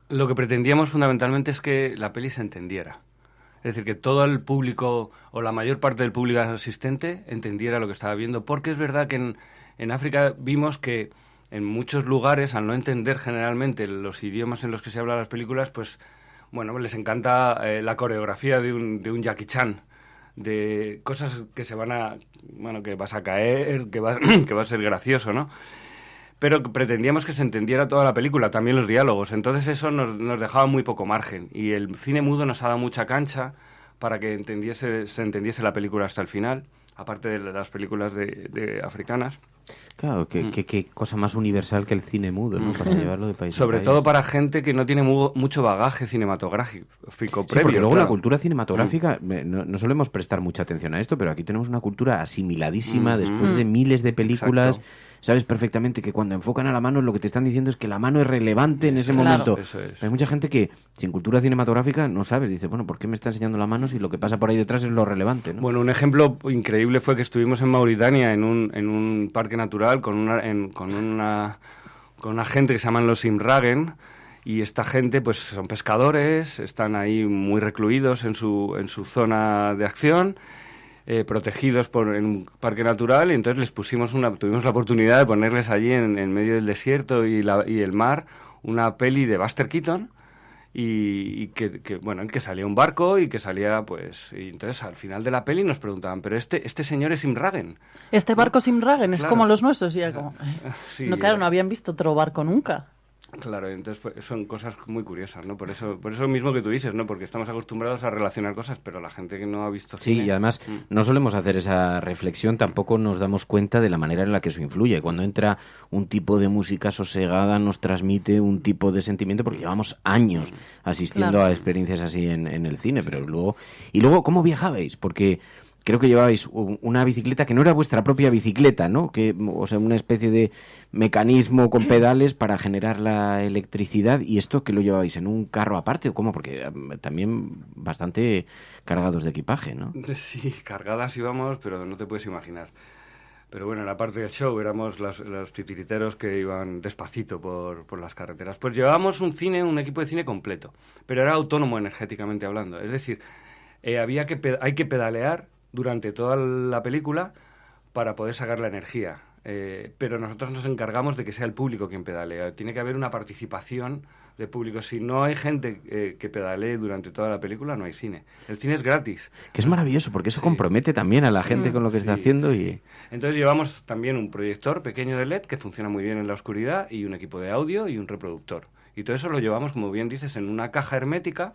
Lo que pretendíamos fundamentalmente es que la peli se entendiera. Es decir, que todo el público, o la mayor parte del público asistente, entendiera lo que estaba viendo. Porque es verdad que en África vimos que en muchos lugares, al no entender generalmente los idiomas en los que se hablan las películas, pues... Bueno, les encanta la coreografía de un Jackie Chan, de cosas que que vas a caer, que va a ser gracioso, ¿no? Pero pretendíamos que se entendiera toda la película, también los diálogos. Entonces eso nos dejaba muy poco margen. Y el cine mudo nos ha dado mucha cancha para que se entendiese la película hasta el final, aparte de las películas de africanas. Claro, qué cosa más universal que el cine mudo, ¿no? Para llevarlo de país Sobre a país. todo para gente que no tiene mucho bagaje cinematográfico previo. Porque luego claro. la cultura cinematográfica, no solemos prestar mucha atención a esto, pero aquí tenemos una cultura asimiladísima después de miles de películas. Exacto. Sabes perfectamente que cuando enfocan a la mano lo que te están diciendo es que la mano es relevante en ese momento. Eso es. Hay mucha gente que sin cultura cinematográfica no sabes, dice, bueno, ¿por qué me está enseñando la mano si lo que pasa por ahí detrás es lo relevante, ¿no? Bueno, un ejemplo increíble fue que estuvimos en Mauritania en un parque natural con una gente que se llaman los Imragen, y esta gente pues son pescadores, están ahí muy recluidos en su zona de acción. protegidos en un parque natural, y entonces tuvimos la oportunidad de ponerles allí en medio del desierto y el mar una peli de Buster Keaton, y en que salía un barco y que salía, pues, y entonces al final de la peli nos preguntaban, pero este señor es Imragen. Este barco es Imragen, es Claro. como los nuestros, y era como... Sí, no, claro, no habían visto otro barco nunca. Claro, entonces son cosas muy curiosas, ¿no? Por eso mismo que tú dices, ¿no? Porque estamos acostumbrados a relacionar cosas, pero la gente que no ha visto Sí, cine... y además no solemos hacer esa reflexión, tampoco nos damos cuenta de la manera en la que eso influye. Cuando entra un tipo de música sosegada, nos transmite un tipo de sentimiento, porque llevamos años asistiendo Claro. a experiencias así en el cine, pero luego... Y luego, ¿cómo viajabais? Porque... Creo que llevabais una bicicleta que no era vuestra propia bicicleta, ¿no? O sea, una especie de mecanismo con pedales para generar la electricidad. ¿Y esto que lo llevabais en un carro aparte o cómo? Porque también bastante cargados de equipaje, ¿no? Sí, cargadas íbamos, pero no te puedes imaginar. Pero bueno, era parte del show, éramos los titiriteros que iban despacito por las carreteras. Pues llevábamos un equipo de cine completo, pero era autónomo energéticamente hablando. Es decir, hay que pedalear durante toda la película para poder sacar la energía. Pero nosotros nos encargamos de que sea el público quien pedalea. Tiene que haber una participación de público. Si no hay gente que pedalee durante toda la película, no hay cine. El cine es gratis. Que es maravilloso, porque eso compromete también a la gente con lo que está haciendo. Y Entonces llevamos también un proyector pequeño de LED que funciona muy bien en la oscuridad, y un equipo de audio y un reproductor. Y todo eso lo llevamos, como bien dices, en una caja hermética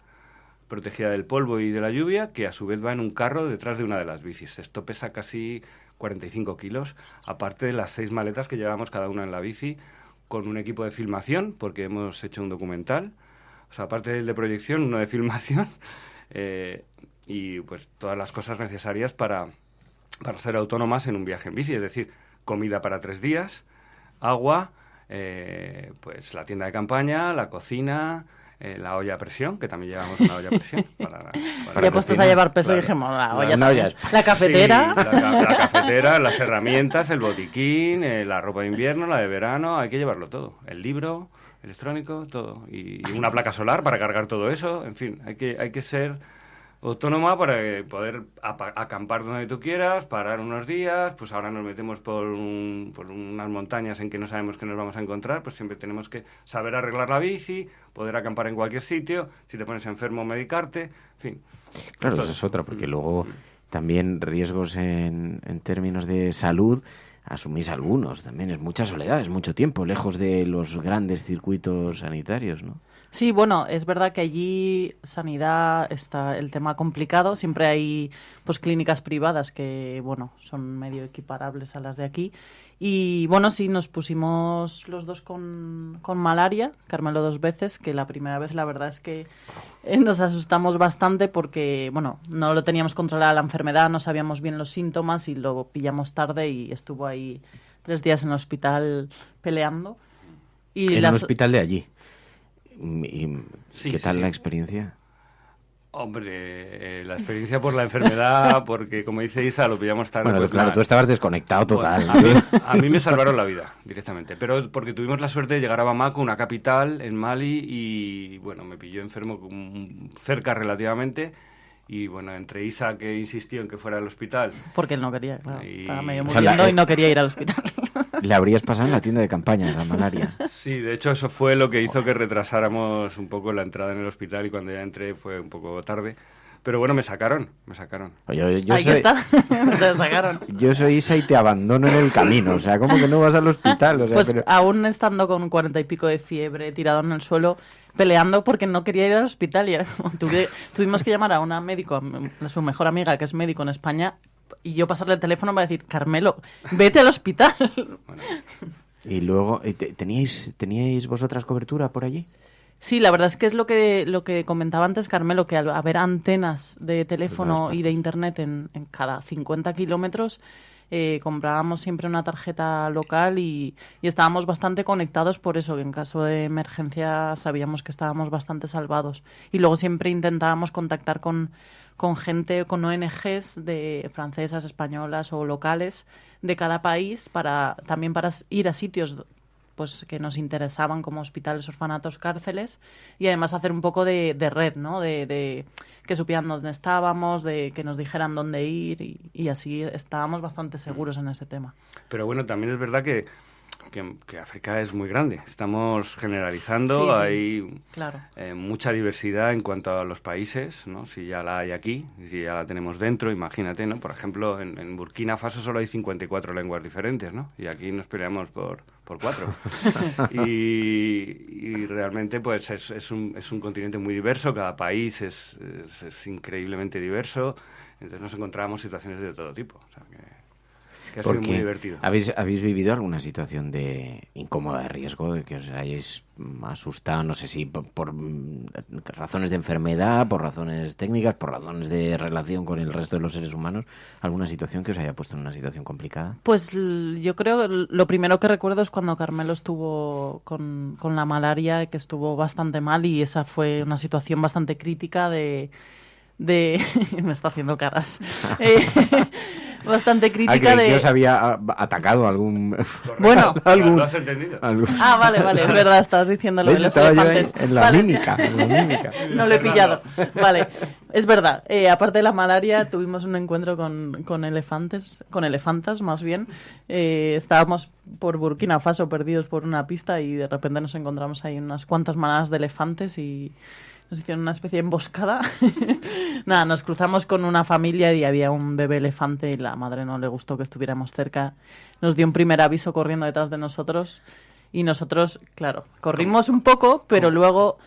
protegida del polvo y de la lluvia, que a su vez va en un carro detrás de una de las bicis. Esto pesa casi 45 kilos, aparte de las 6 maletas que llevamos cada una en la bici, con un equipo de filmación, porque hemos hecho un documental, o sea, aparte del de proyección, uno de filmación, y pues todas las cosas necesarias para ser autónomas en un viaje en bici, es decir, comida para 3 días, agua, pues la tienda de campaña, la cocina... la olla a presión, que también llevamos una olla a presión. Ya puestos a llevar peso, dijimos, la olla también. La cafetera. Sí, la cafetera, las herramientas, el botiquín, la ropa de invierno, la de verano, hay que llevarlo todo. El libro electrónico, todo. Y una placa solar para cargar todo eso. En fin, hay que ser autónoma para poder acampar donde tú quieras, parar unos días. Pues ahora nos metemos por unas montañas en que no sabemos qué nos vamos a encontrar, pues siempre tenemos que saber arreglar la bici, poder acampar en cualquier sitio, si te pones enfermo medicarte, en fin. claro, Esto esa es otra, porque luego también riesgos en términos de salud asumís algunos. También es mucha soledad, es mucho tiempo lejos de los grandes circuitos sanitarios, ¿no? Sí, bueno, es verdad que allí sanidad está el tema complicado. Siempre hay pues clínicas privadas que, bueno, son medio equiparables a las de aquí. Y bueno, sí, nos pusimos los dos con malaria, Carmelo 2 veces, que la primera vez la verdad es que nos asustamos bastante porque, bueno, no lo teníamos controlada la enfermedad, no sabíamos bien los síntomas y lo pillamos tarde y estuvo ahí 3 días en el hospital peleando. Y en un hospital de allí. ¿Y Sí, qué tal sí. la experiencia? Hombre, la experiencia por la enfermedad, porque como dice Isa, lo pillamos tarde. Bueno, pues claro, nada. tú estabas desconectado total. Bueno, a mí me salvaron la vida directamente, pero porque tuvimos la suerte de llegar a Bamako, una capital en Mali, y bueno, me pilló enfermo cerca relativamente. Y bueno, entre Isa, que insistió en que fuera al hospital. Porque él no quería, claro. Estaba medio O sea, muriendo y no quería ir al hospital. Le habrías pasado en la tienda de campaña de la malaria. Sí, de hecho eso fue lo que hizo que retrasáramos un poco la entrada en el hospital, y cuando ya entré fue un poco tarde. Pero bueno, me sacaron. Oye, Ahí está, te sacaron. Yo soy Isa y te abandono en el camino. O sea, ¿cómo que no vas al hospital? O sea, Pues pero... aún estando con 40 y pico de fiebre, tirado en el suelo, peleando porque no quería ir al hospital. Y era como, tuvimos que llamar a una médico, a su mejor amiga, que es médico en España, y yo pasarle el teléfono para decir, Carmelo, vete al hospital. Y luego, ¿teníais vosotras cobertura por allí? Sí, la verdad es que es lo que comentaba antes Carmelo, que al haber antenas de teléfono y de internet en cada 50 kilómetros, comprábamos siempre una tarjeta local y estábamos bastante conectados por eso, que en caso de emergencia sabíamos que estábamos bastante salvados. Y luego siempre intentábamos contactar con gente, con ONGs de francesas, españolas o locales de cada país, también para ir a sitios pues que nos interesaban, como hospitales, orfanatos, cárceles, y además hacer un poco de red, ¿no? De que supieran dónde estábamos, de que nos dijeran dónde ir, y así estábamos bastante seguros en ese tema. Pero bueno, también es verdad que África es muy grande. Estamos generalizando, Sí, hay claro. mucha diversidad en cuanto a los países, ¿no? Si ya la hay aquí, si ya la tenemos dentro, imagínate, ¿no? Por ejemplo, en Burkina Faso solo hay 54 lenguas diferentes, ¿no? Y aquí nos peleamos por 4. y realmente pues es un continente muy diverso, cada país es increíblemente diverso, entonces nos encontramos situaciones de todo tipo, o sea que ha sido muy divertido. ¿Habéis vivido alguna situación de incómoda, de riesgo, de que os hayáis asustado, no sé si por razones de enfermedad, por razones técnicas, por razones de relación con el resto de los seres humanos? ¿Alguna situación que os haya puesto en una situación complicada? Pues yo creo que lo primero que recuerdo es cuando Carmelo estuvo con la malaria, que estuvo bastante mal, y esa fue una situación bastante crítica de me está haciendo caras. Bastante crítica de... que os había atacado algún... Bueno. ¿Lo has entendido? Ah, vale, es verdad, estabas diciendo lo de los elefantes. En la mímica. No lo he pillado. Vale, es verdad. Aparte de la malaria, tuvimos un encuentro con elefantas más bien. Estábamos por Burkina Faso perdidos por una pista y de repente nos encontramos ahí unas cuantas manadas de elefantes y nos hicieron una especie de emboscada. Nada, nos cruzamos con una familia y había un bebé elefante y la madre no le gustó que estuviéramos cerca. Nos dio un primer aviso corriendo detrás de nosotros y nosotros, claro, corrimos un poco, pero luego...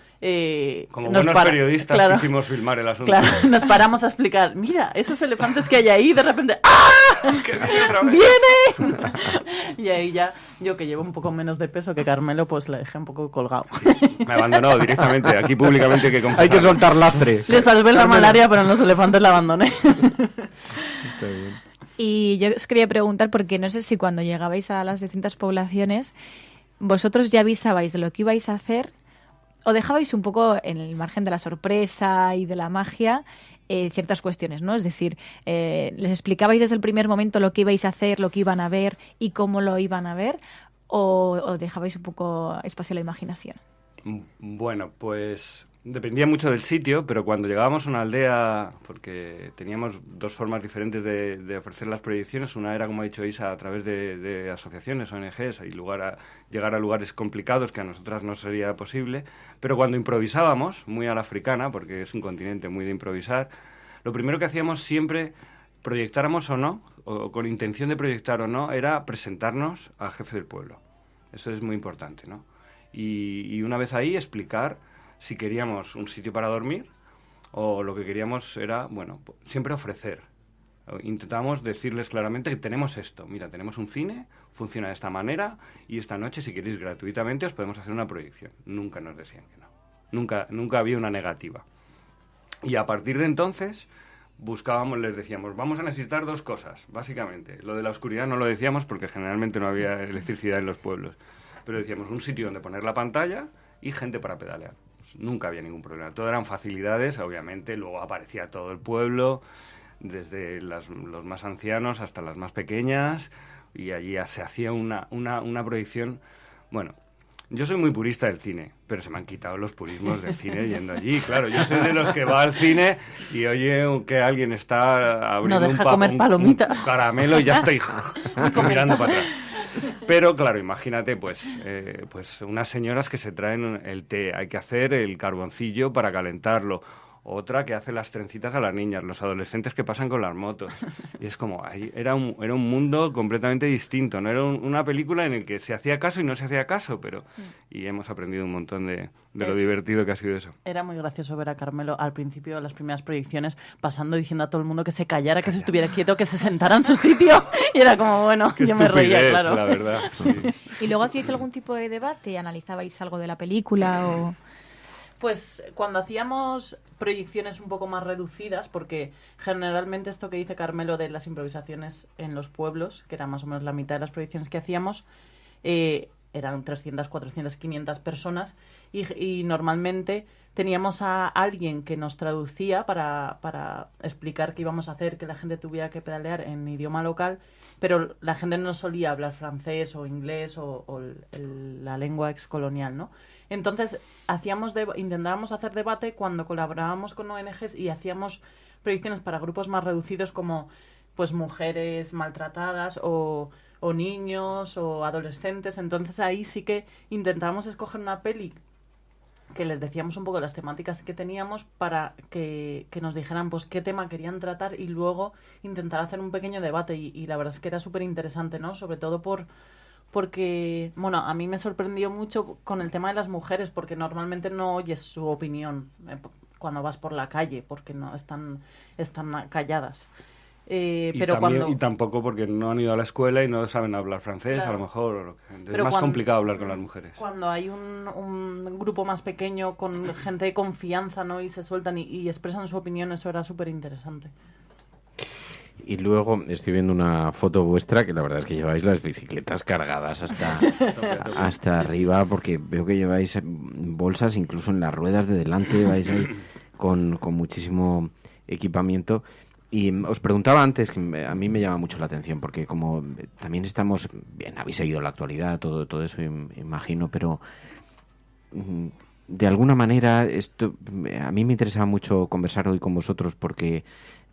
como buenos periodistas quisimos filmar el asunto. Claro, nos paramos a explicar, mira, esos elefantes que hay ahí, de repente, ¡ah! ¡Viene! Y ahí ya, yo que llevo un poco menos de peso que Carmelo, pues le dejé un poco colgado. Me abandonó directamente, aquí públicamente hay que soltar lastres. Le salvé la malaria, pero en los elefantes la abandoné. Está bien. Y yo os quería preguntar, porque no sé si cuando llegabais a las distintas poblaciones, vosotros ya avisabais de lo que ibais a hacer, o dejabais un poco en el margen de la sorpresa y de la magia ciertas cuestiones, ¿no? Es decir, ¿les explicabais desde el primer momento lo que ibais a hacer, lo que iban a ver y cómo lo iban a ver? ¿O dejabais un poco espacio a la imaginación? Bueno, pues dependía mucho del sitio, pero cuando llegábamos a una aldea, porque teníamos dos formas diferentes de ofrecer las proyecciones, una era, como ha dicho Isa, a través de asociaciones, ONGs, y llegar a lugares complicados que a nosotras no sería posible, pero cuando improvisábamos, muy a la africana, porque es un continente muy de improvisar, lo primero que hacíamos siempre, proyectáramos o no, o con intención de proyectar o no, era presentarnos al jefe del pueblo. Eso es muy importante, ¿no? Y una vez ahí explicar si queríamos un sitio para dormir o lo que queríamos era, bueno, siempre ofrecer. Intentábamos decirles claramente que tenemos esto. Mira, tenemos un cine, funciona de esta manera y esta noche, si queréis gratuitamente, os podemos hacer una proyección. Nunca nos decían que no. Nunca había una negativa. Y a partir de entonces les decíamos, vamos a necesitar dos cosas, básicamente. Lo de la oscuridad no lo decíamos porque generalmente no había electricidad en los pueblos. Pero decíamos un sitio donde poner la pantalla y gente para pedalear. Nunca había ningún problema. Todo eran facilidades, obviamente. Luego aparecía todo el pueblo, desde los más ancianos hasta las más pequeñas, y allí se hacía una proyección. Bueno, yo soy muy purista del cine, pero se me han quitado los purismos del cine yendo allí. Claro, yo soy de los que va al cine y oye que alguien está abriendo un caramelo y ya estoy mirando para atrás. Pero claro, imagínate pues unas señoras que se traen el té, hay que hacer el carboncillo para calentarlo, otra que hace las trencitas a las niñas, los adolescentes que pasan con las motos. Y es como, era un mundo completamente distinto, no era una película en el que se hacía caso y no se hacía caso, pero y hemos aprendido un montón de lo divertido que ha sido eso. Era muy gracioso ver a Carmelo al principio de las primeras proyecciones pasando diciendo a todo el mundo que se callara, que se estuviera quieto, que se sentara en su sitio, y era como, bueno, qué yo me reía, claro. La verdad, sí. ¿Y luego hacíais algún tipo de debate? ¿Analizabais algo de la película o...? Pues cuando hacíamos proyecciones un poco más reducidas, porque generalmente esto que dice Carmelo de las improvisaciones en los pueblos, que era más o menos la mitad de las proyecciones que hacíamos, eran 300, 400, 500 personas y normalmente teníamos a alguien que nos traducía para explicar qué íbamos a hacer, que la gente tuviera que pedalear en idioma local, pero la gente no solía hablar francés o inglés o la lengua excolonial, ¿no? Entonces intentábamos hacer debate cuando colaborábamos con ONGs y hacíamos proyecciones para grupos más reducidos como pues mujeres maltratadas o niños o adolescentes. Entonces ahí sí que intentábamos escoger una peli que les decíamos un poco las temáticas que teníamos para que nos dijeran pues qué tema querían tratar y luego intentar hacer un pequeño debate y la verdad es que era súper interesante, ¿no? Sobre todo porque, bueno, a mí me sorprendió mucho con el tema de las mujeres porque normalmente no oyes su opinión cuando vas por la calle porque no están calladas. Pero y tampoco porque no han ido a la escuela y no saben hablar francés, claro. A lo mejor. Es más complicado hablar con las mujeres. Cuando hay un grupo más pequeño con gente de confianza, ¿no? Y se sueltan y expresan su opinión, eso era súper interesante. Y luego estoy viendo una foto vuestra que la verdad es que lleváis las bicicletas cargadas hasta arriba porque veo que lleváis bolsas incluso en las ruedas de delante, vais ahí con muchísimo equipamiento. Y os preguntaba antes, que a mí me llama mucho la atención, porque como también estamos, bien, habéis seguido la actualidad, todo eso imagino, pero de alguna manera esto a mí me interesaba mucho conversar hoy con vosotros porque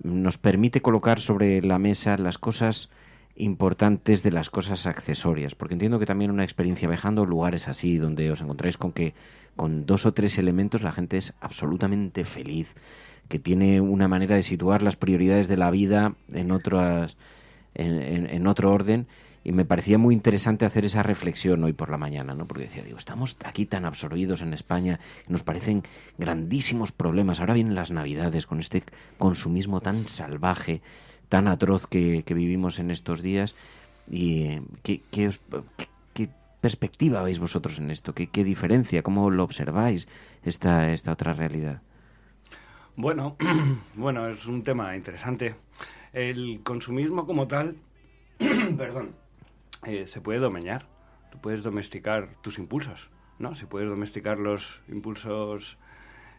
nos permite colocar sobre la mesa las cosas importantes de las cosas accesorias, porque entiendo que también una experiencia viajando, lugares así donde os encontráis con que con 2 o 3 elementos la gente es absolutamente feliz, que tiene una manera de situar las prioridades de la vida en otro orden, y me parecía muy interesante hacer esa reflexión hoy por la mañana, ¿no? Porque decía, estamos aquí tan absorbidos en España, nos parecen grandísimos problemas, ahora vienen las Navidades con este consumismo tan salvaje, tan atroz que vivimos en estos días, y ¿qué perspectiva veis vosotros en esto? ¿Qué diferencia? ¿Cómo lo observáis esta otra realidad? Bueno, es un tema interesante. El consumismo como tal, perdón, se puede domeñar. Tú puedes domesticar tus impulsos, ¿no? Si puedes domesticar los impulsos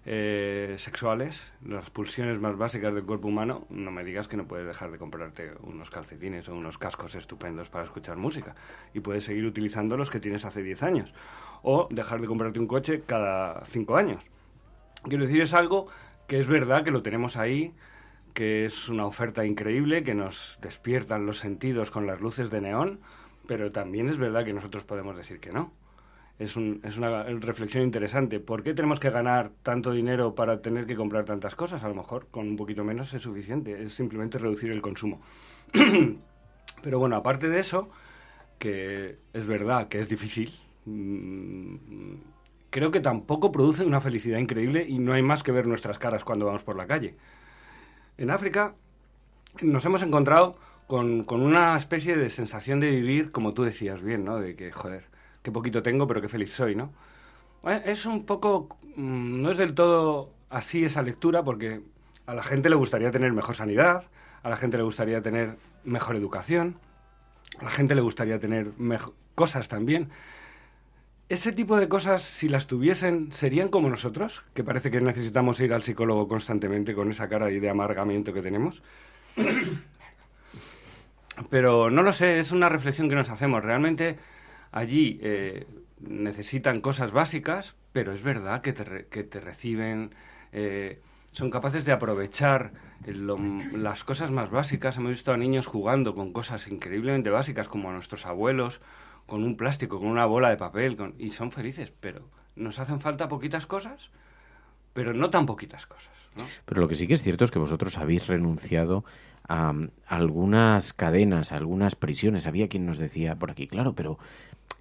sexuales, las pulsiones más básicas del cuerpo humano, no me digas que no puedes dejar de comprarte unos calcetines o unos cascos estupendos para escuchar música y puedes seguir utilizando los que tienes hace 10 años o dejar de comprarte un coche cada 5 años. Quiero decir, es algo que es verdad que lo tenemos ahí, que es una oferta increíble, que nos despiertan los sentidos con las luces de neón, pero también es verdad que nosotros podemos decir que no. Es una reflexión interesante. ¿Por qué tenemos que ganar tanto dinero para tener que comprar tantas cosas? A lo mejor con un poquito menos es suficiente, es simplemente reducir el consumo. Pero bueno, aparte de eso, que es verdad que es difícil, creo que tampoco produce una felicidad increíble y no hay más que ver nuestras caras cuando vamos por la calle. En África nos hemos encontrado con una especie de sensación de vivir, como tú decías bien, ¿no? De que, joder, qué poquito tengo, pero qué feliz soy, ¿no? Es un poco... no es del todo así esa lectura, porque a la gente le gustaría tener mejor sanidad, a la gente le gustaría tener mejor educación, a la gente le gustaría tener cosas también. Ese tipo de cosas, si las tuviesen, ¿serían como nosotros? Que parece que necesitamos ir al psicólogo constantemente con esa cara de amargamiento que tenemos. Pero no lo sé, es una reflexión que nos hacemos. Realmente allí necesitan cosas básicas, pero es verdad que te reciben, son capaces de aprovechar las cosas más básicas. Hemos visto a niños jugando con cosas increíblemente básicas, como a nuestros abuelos, con un plástico, con una bola de papel, y son felices, pero nos hacen falta poquitas cosas, pero no tan poquitas cosas, ¿no? Pero lo que sí que es cierto es que vosotros habéis renunciado a algunas cadenas, a algunas prisiones. Había quien nos decía por aquí, claro, pero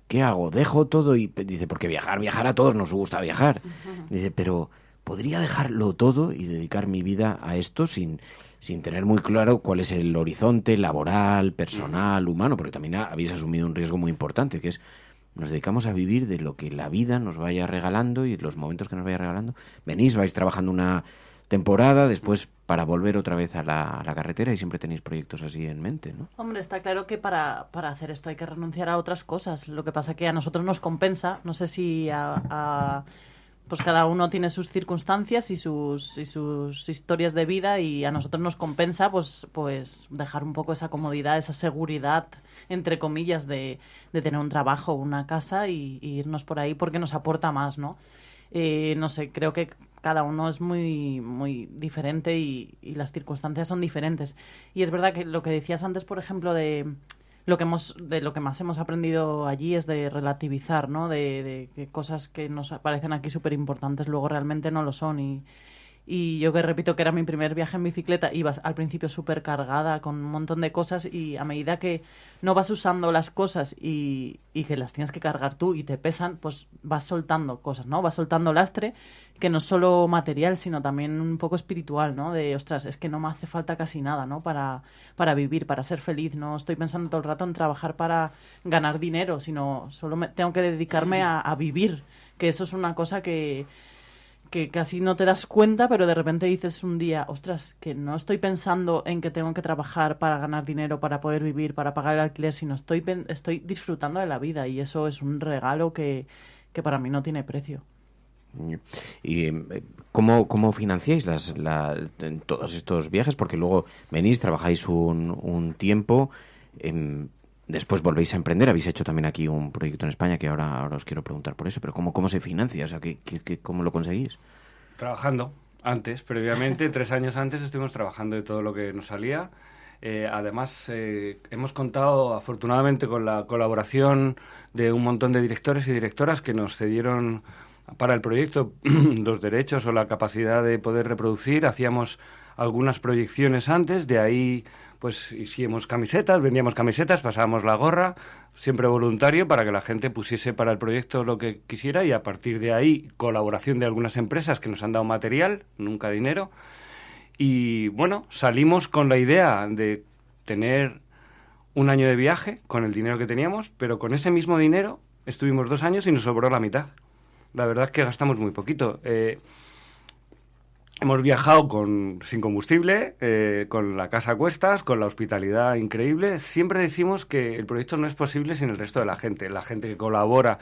¿qué hago? ¿Dejo todo? Y dice, porque viajar a todos nos gusta viajar. Dice, pero ¿podría dejarlo todo y dedicar mi vida a esto sin tener muy claro cuál es el horizonte laboral, personal, humano? Porque también habéis asumido un riesgo muy importante, que es nos dedicamos a vivir de lo que la vida nos vaya regalando y los momentos que nos vaya regalando. Venís, vais trabajando una temporada, después para volver otra vez a la carretera, y siempre tenéis proyectos así en mente, ¿no? Hombre, está claro que para hacer esto hay que renunciar a otras cosas. Lo que pasa que a nosotros nos compensa, no sé si pues cada uno tiene sus circunstancias y sus historias de vida, y a nosotros nos compensa pues dejar un poco esa comodidad, esa seguridad, entre comillas, de tener un trabajo, una casa y irnos por ahí porque nos aporta más, ¿no? No sé, creo que cada uno es muy, muy diferente y las circunstancias son diferentes. Y es verdad que lo que decías antes, por ejemplo, de lo que más hemos aprendido allí es de relativizar, ¿no? De que cosas que nos parecen aquí súper importantes luego realmente no lo son. Y yo que repito que era mi primer viaje en bicicleta, ibas al principio súper cargada con un montón de cosas, y a medida que no vas usando las cosas y que las tienes que cargar tú y te pesan, pues vas soltando cosas, ¿no? Vas soltando lastre, que no es solo material, sino también un poco espiritual, ¿no? De, ostras, es que no me hace falta casi nada, ¿no? Para vivir, para ser feliz. No estoy pensando todo el rato en trabajar para ganar dinero, sino solo tengo que dedicarme a vivir, que eso es una cosa que casi no te das cuenta, pero de repente dices un día, ostras, que no estoy pensando en que tengo que trabajar para ganar dinero, para poder vivir, para pagar el alquiler, sino estoy disfrutando de la vida, y eso es un regalo que para mí no tiene precio. ¿Y cómo financiáis todos estos viajes? Porque luego venís, trabajáis un tiempo, después volvéis a emprender. Habéis hecho también aquí un proyecto en España que ahora os quiero preguntar por eso, pero ¿cómo se financia? O sea, ¿cómo lo conseguís? Trabajando. Previamente, 3 años antes, estuvimos trabajando de todo lo que nos salía. Además, hemos contado afortunadamente con la colaboración de un montón de directores y directoras que nos cedieron para el proyecto los derechos o la capacidad de poder reproducir. Hacíamos algunas proyecciones antes, de ahí pues hicimos camisetas, vendíamos camisetas, pasábamos la gorra, siempre voluntario, para que la gente pusiese para el proyecto lo que quisiera, y a partir de ahí colaboración de algunas empresas que nos han dado material, nunca dinero. Y bueno, salimos con la idea de tener un año de viaje con el dinero que teníamos, pero con ese mismo dinero estuvimos 2 años y nos sobró la mitad. La verdad es que gastamos muy poquito. Hemos viajado sin combustible, con la casa a cuestas, con la hospitalidad increíble. Siempre decimos que el proyecto no es posible sin el resto de la gente que colabora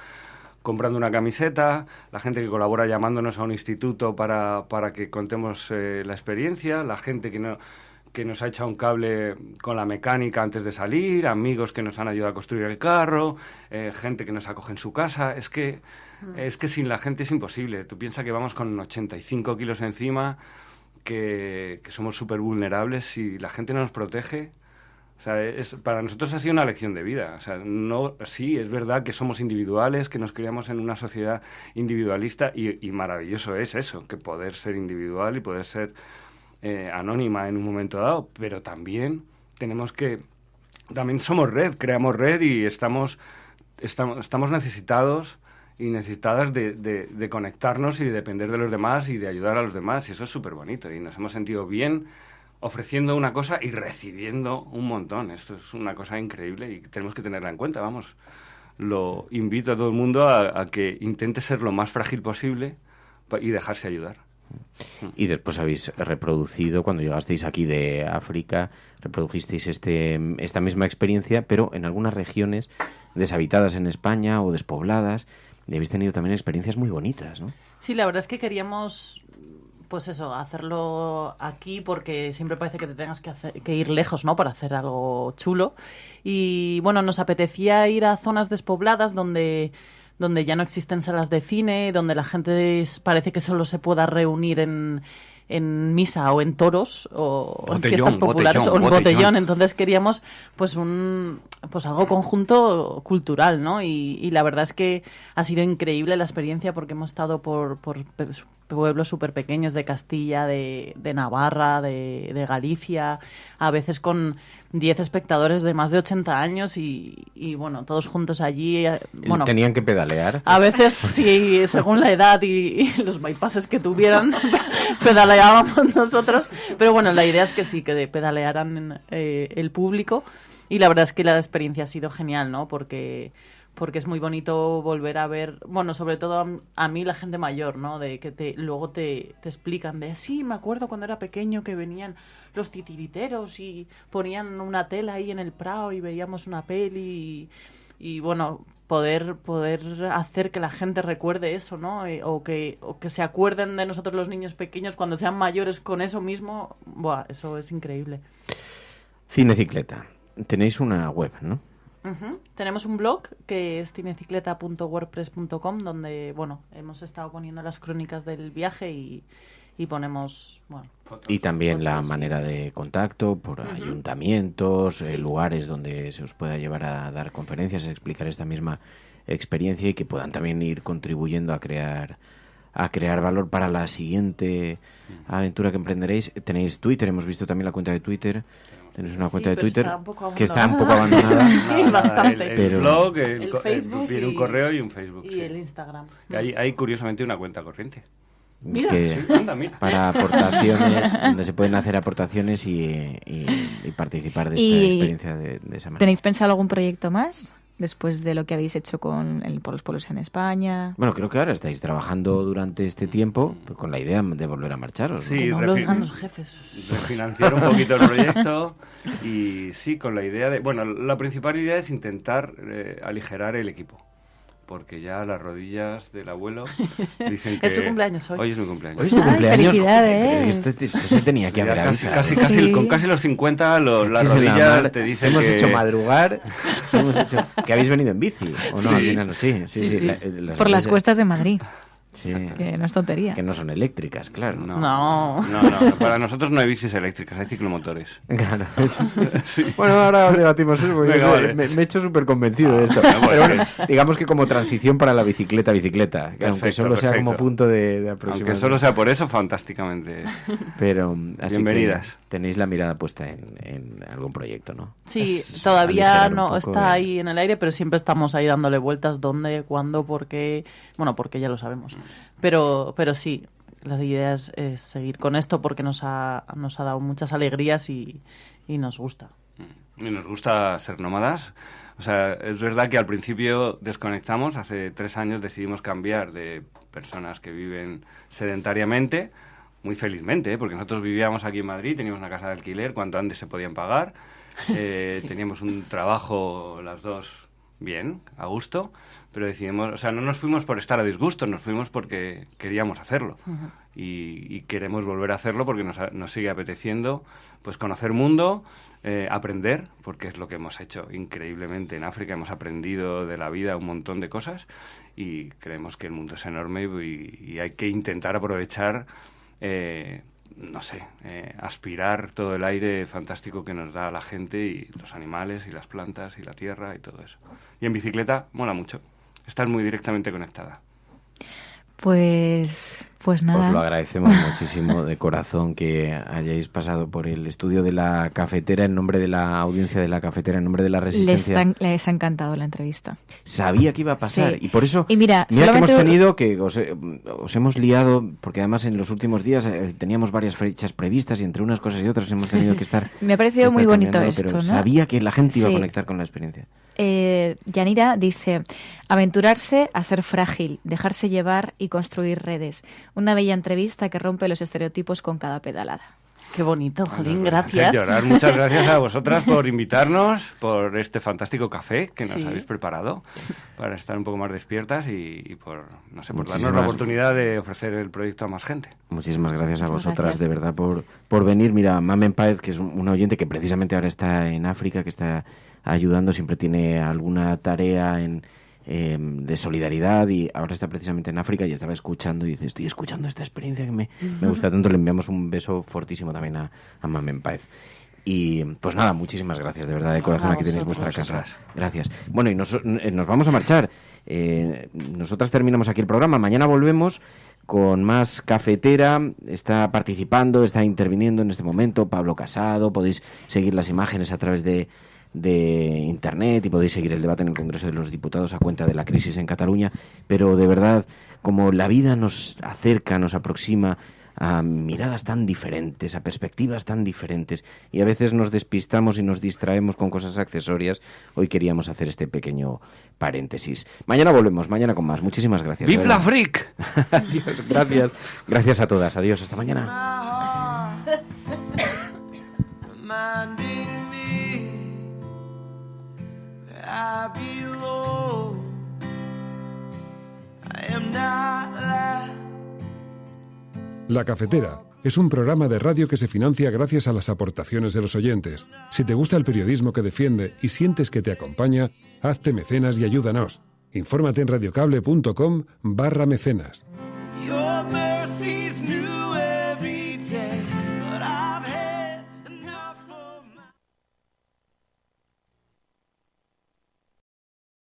comprando una camiseta, la gente que colabora llamándonos a un instituto para que contemos la experiencia, la gente que nos ha echado un cable con la mecánica antes de salir, amigos que nos han ayudado a construir el carro, gente que nos acoge en su casa. Es que sin la gente es imposible. Tú piensas que vamos con 85 kilos encima, que somos súper vulnerables, y la gente no nos protege. O sea, para nosotros ha sido una lección de vida. O sea, sí, es verdad que somos individuales, que nos criamos en una sociedad individualista, y maravilloso es eso, que poder ser individual y poder ser anónima en un momento dado, pero también también somos red, creamos red, y estamos necesitados y necesitadas de conectarnos y de depender de los demás y de ayudar a los demás, y eso es súper bonito, y nos hemos sentido bien ofreciendo una cosa y recibiendo un montón. Esto es una cosa increíble y tenemos que tenerla en cuenta, vamos. Lo invito a todo el mundo a que intente ser lo más frágil posible y dejarse ayudar. Y después habéis reproducido, cuando llegasteis aquí de África, reprodujisteis esta misma experiencia, pero en algunas regiones deshabitadas en España o despobladas, y habéis tenido también experiencias muy bonitas, ¿no? Sí, la verdad es que queríamos, pues eso, hacerlo aquí, porque siempre parece que te tengas que ir lejos, ¿no?, para hacer algo chulo. Y bueno, nos apetecía ir a zonas despobladas donde ya no existen salas de cine, donde la gente parece que solo se pueda reunir en misa o en toros o en fiestas populares o en botellón. Entonces queríamos pues algo conjunto cultural, ¿no? Y la verdad es que ha sido increíble la experiencia, porque hemos estado por pueblos súper pequeños de Castilla, de Navarra, de Galicia, a veces con 10 espectadores de más de 80 años y bueno, todos juntos allí. Bueno, ¿tenían que pedalear? A veces, sí, según la edad y los bypasses que tuvieran, pedaleábamos nosotros. Pero bueno, la idea es que sí, que pedalearan el público. Y la verdad es que la experiencia ha sido genial, ¿no? Porque porque es muy bonito volver a ver, bueno, sobre todo a mí la gente mayor, ¿no? De que luego te explican de, sí, me acuerdo cuando era pequeño que venían los titiriteros y ponían una tela ahí en el Prado y veíamos una peli y bueno, poder hacer que la gente recuerde eso, ¿no? O que se acuerden de nosotros los niños pequeños cuando sean mayores con eso mismo, buah, eso es increíble. Cinecicleta. Tenéis una web, ¿no? Uh-huh. Tenemos un blog que es cinecicleta.wordpress.com donde, bueno, hemos estado poniendo las crónicas del viaje y ponemos, bueno... Y también la manera de contacto por ayuntamientos, lugares donde se os pueda llevar a dar conferencias, a explicar esta misma experiencia y que puedan también ir contribuyendo a crear valor para la siguiente aventura que emprenderéis. Tenéis Twitter, hemos visto también la cuenta de Twitter. Tenéis una cuenta de Twitter que está un poco abandonada. Bastante. El blog, el Facebook viene un correo y un Facebook. Y el Instagram. Y hay curiosamente una cuenta corriente. Mira. Sí, anda, mira. Para aportaciones, donde se pueden hacer aportaciones y participar de esta experiencia de esa manera. ¿Tenéis pensado algún proyecto más después de lo que habéis hecho por los pueblos en España? Bueno, creo que ahora estáis trabajando durante este tiempo con la idea de volver a marcharos, ¿no? Sí, no lo dejan los jefes. Refinanciar un poquito el proyecto y sí, con la idea de... Bueno, la principal idea es intentar aligerar el equipo. Porque ya las rodillas del abuelo dicen que... Es su cumpleaños hoy. Hoy es mi cumpleaños. Hoy es tu cumpleaños. ¡Felicidades! Esto se tenía que haber avisado. Con casi los 50, las rodillas te dicen hemos que... hecho madrugar. Que habéis venido en bici. ¿O no? Al final, sí. Por las cuestas de Madrid. Sí. Que no es tontería. Que no son eléctricas, claro. No. Para nosotros no hay bicis eléctricas, hay ciclomotores. Claro, eso sí. Bueno, ahora debatimos eso. Venga, vale. Me he hecho súper convencido de esto. Pero bueno, digamos que como transición para la bicicleta, que aunque solo sea como punto de aproximación. Aunque solo sea por eso, fantásticamente. Pero así bienvenidas. Tenéis la mirada puesta en algún proyecto, ¿no? Sí, todavía no está ahí en el aire, pero siempre estamos ahí dándole vueltas dónde, cuándo, por qué. Bueno, porque ya lo sabemos. Pero sí, la idea es seguir con esto porque nos ha dado muchas alegrías y nos gusta. Y nos gusta ser nómadas. O sea, es verdad que al principio desconectamos. Hace 3 años decidimos cambiar de personas que viven sedentariamente, muy felizmente, porque nosotros vivíamos aquí en Madrid, teníamos una casa de alquiler, cuanto antes se podían pagar. Teníamos un trabajo las dos bien, a gusto, pero decidimos, o sea, no nos fuimos por estar a disgusto, nos fuimos porque queríamos hacerlo. Uh-huh. Y queremos volver a hacerlo porque nos sigue apeteciendo pues conocer mundo, aprender, porque es lo que hemos hecho increíblemente en África, hemos aprendido de la vida un montón de cosas y creemos que el mundo es enorme y hay que intentar aprovechar aspirar todo el aire fantástico que nos da la gente y los animales y las plantas y la tierra y todo eso. Y en bicicleta mola mucho. Estás muy directamente conectada. Pues nada. Os lo agradecemos muchísimo de corazón que hayáis pasado por el estudio de La Cafetera en nombre de la audiencia de La Cafetera, en nombre de la Resistencia. Les ha encantado la entrevista. Sabía que iba a pasar y por eso mira que hemos tenido que os hemos liado porque además en los últimos días teníamos varias fechas previstas y entre unas cosas y otras hemos tenido que estar me ha parecido muy bonito esto, pero ¿no? Sabía que la gente iba a conectar con la experiencia. Yanira dice: aventurarse a ser frágil, dejarse llevar y construir redes. Una bella entrevista que rompe los estereotipos con cada pedalada. Qué bonito, Jolín, gracias. Llorar. Muchas gracias a vosotras por invitarnos, por este fantástico café que nos habéis preparado para estar un poco más despiertas y por darnos la oportunidad de ofrecer el proyecto a más gente. Muchísimas gracias a vosotras, de verdad, por venir. Mira, Mamen Páez, que es un oyente que precisamente ahora está en África, que está ayudando, siempre tiene alguna tarea de solidaridad y ahora está precisamente en África y estaba escuchando y dice, estoy escuchando esta experiencia que me gusta tanto. Le enviamos un beso fortísimo también a Mamen Páez. Y pues nada, muchísimas gracias, de verdad, de corazón. Aquí tenéis vuestra casa. Gracias. Bueno, y nos vamos a marchar. Nosotras terminamos aquí el programa. Mañana volvemos con más Cafetera. Está participando, está interviniendo en este momento Pablo Casado. Podéis seguir las imágenes a través de internet y podéis seguir el debate en el Congreso de los Diputados a cuenta de la crisis en Cataluña, pero de verdad, como la vida nos acerca, nos aproxima a miradas tan diferentes, a perspectivas tan diferentes, y a veces nos despistamos y nos distraemos con cosas accesorias. Hoy queríamos hacer este pequeño paréntesis. Mañana volvemos, mañana con más. Muchísimas gracias. ¡Viva la freak! Adiós, gracias. Gracias a todas. Adiós, hasta mañana. La Cafetera es un programa de radio que se financia gracias a las aportaciones de los oyentes. Si te gusta el periodismo que defiende y sientes que te acompaña, hazte mecenas y ayúdanos. Infórmate en radiocable.com/mecenas. Your mercy's new.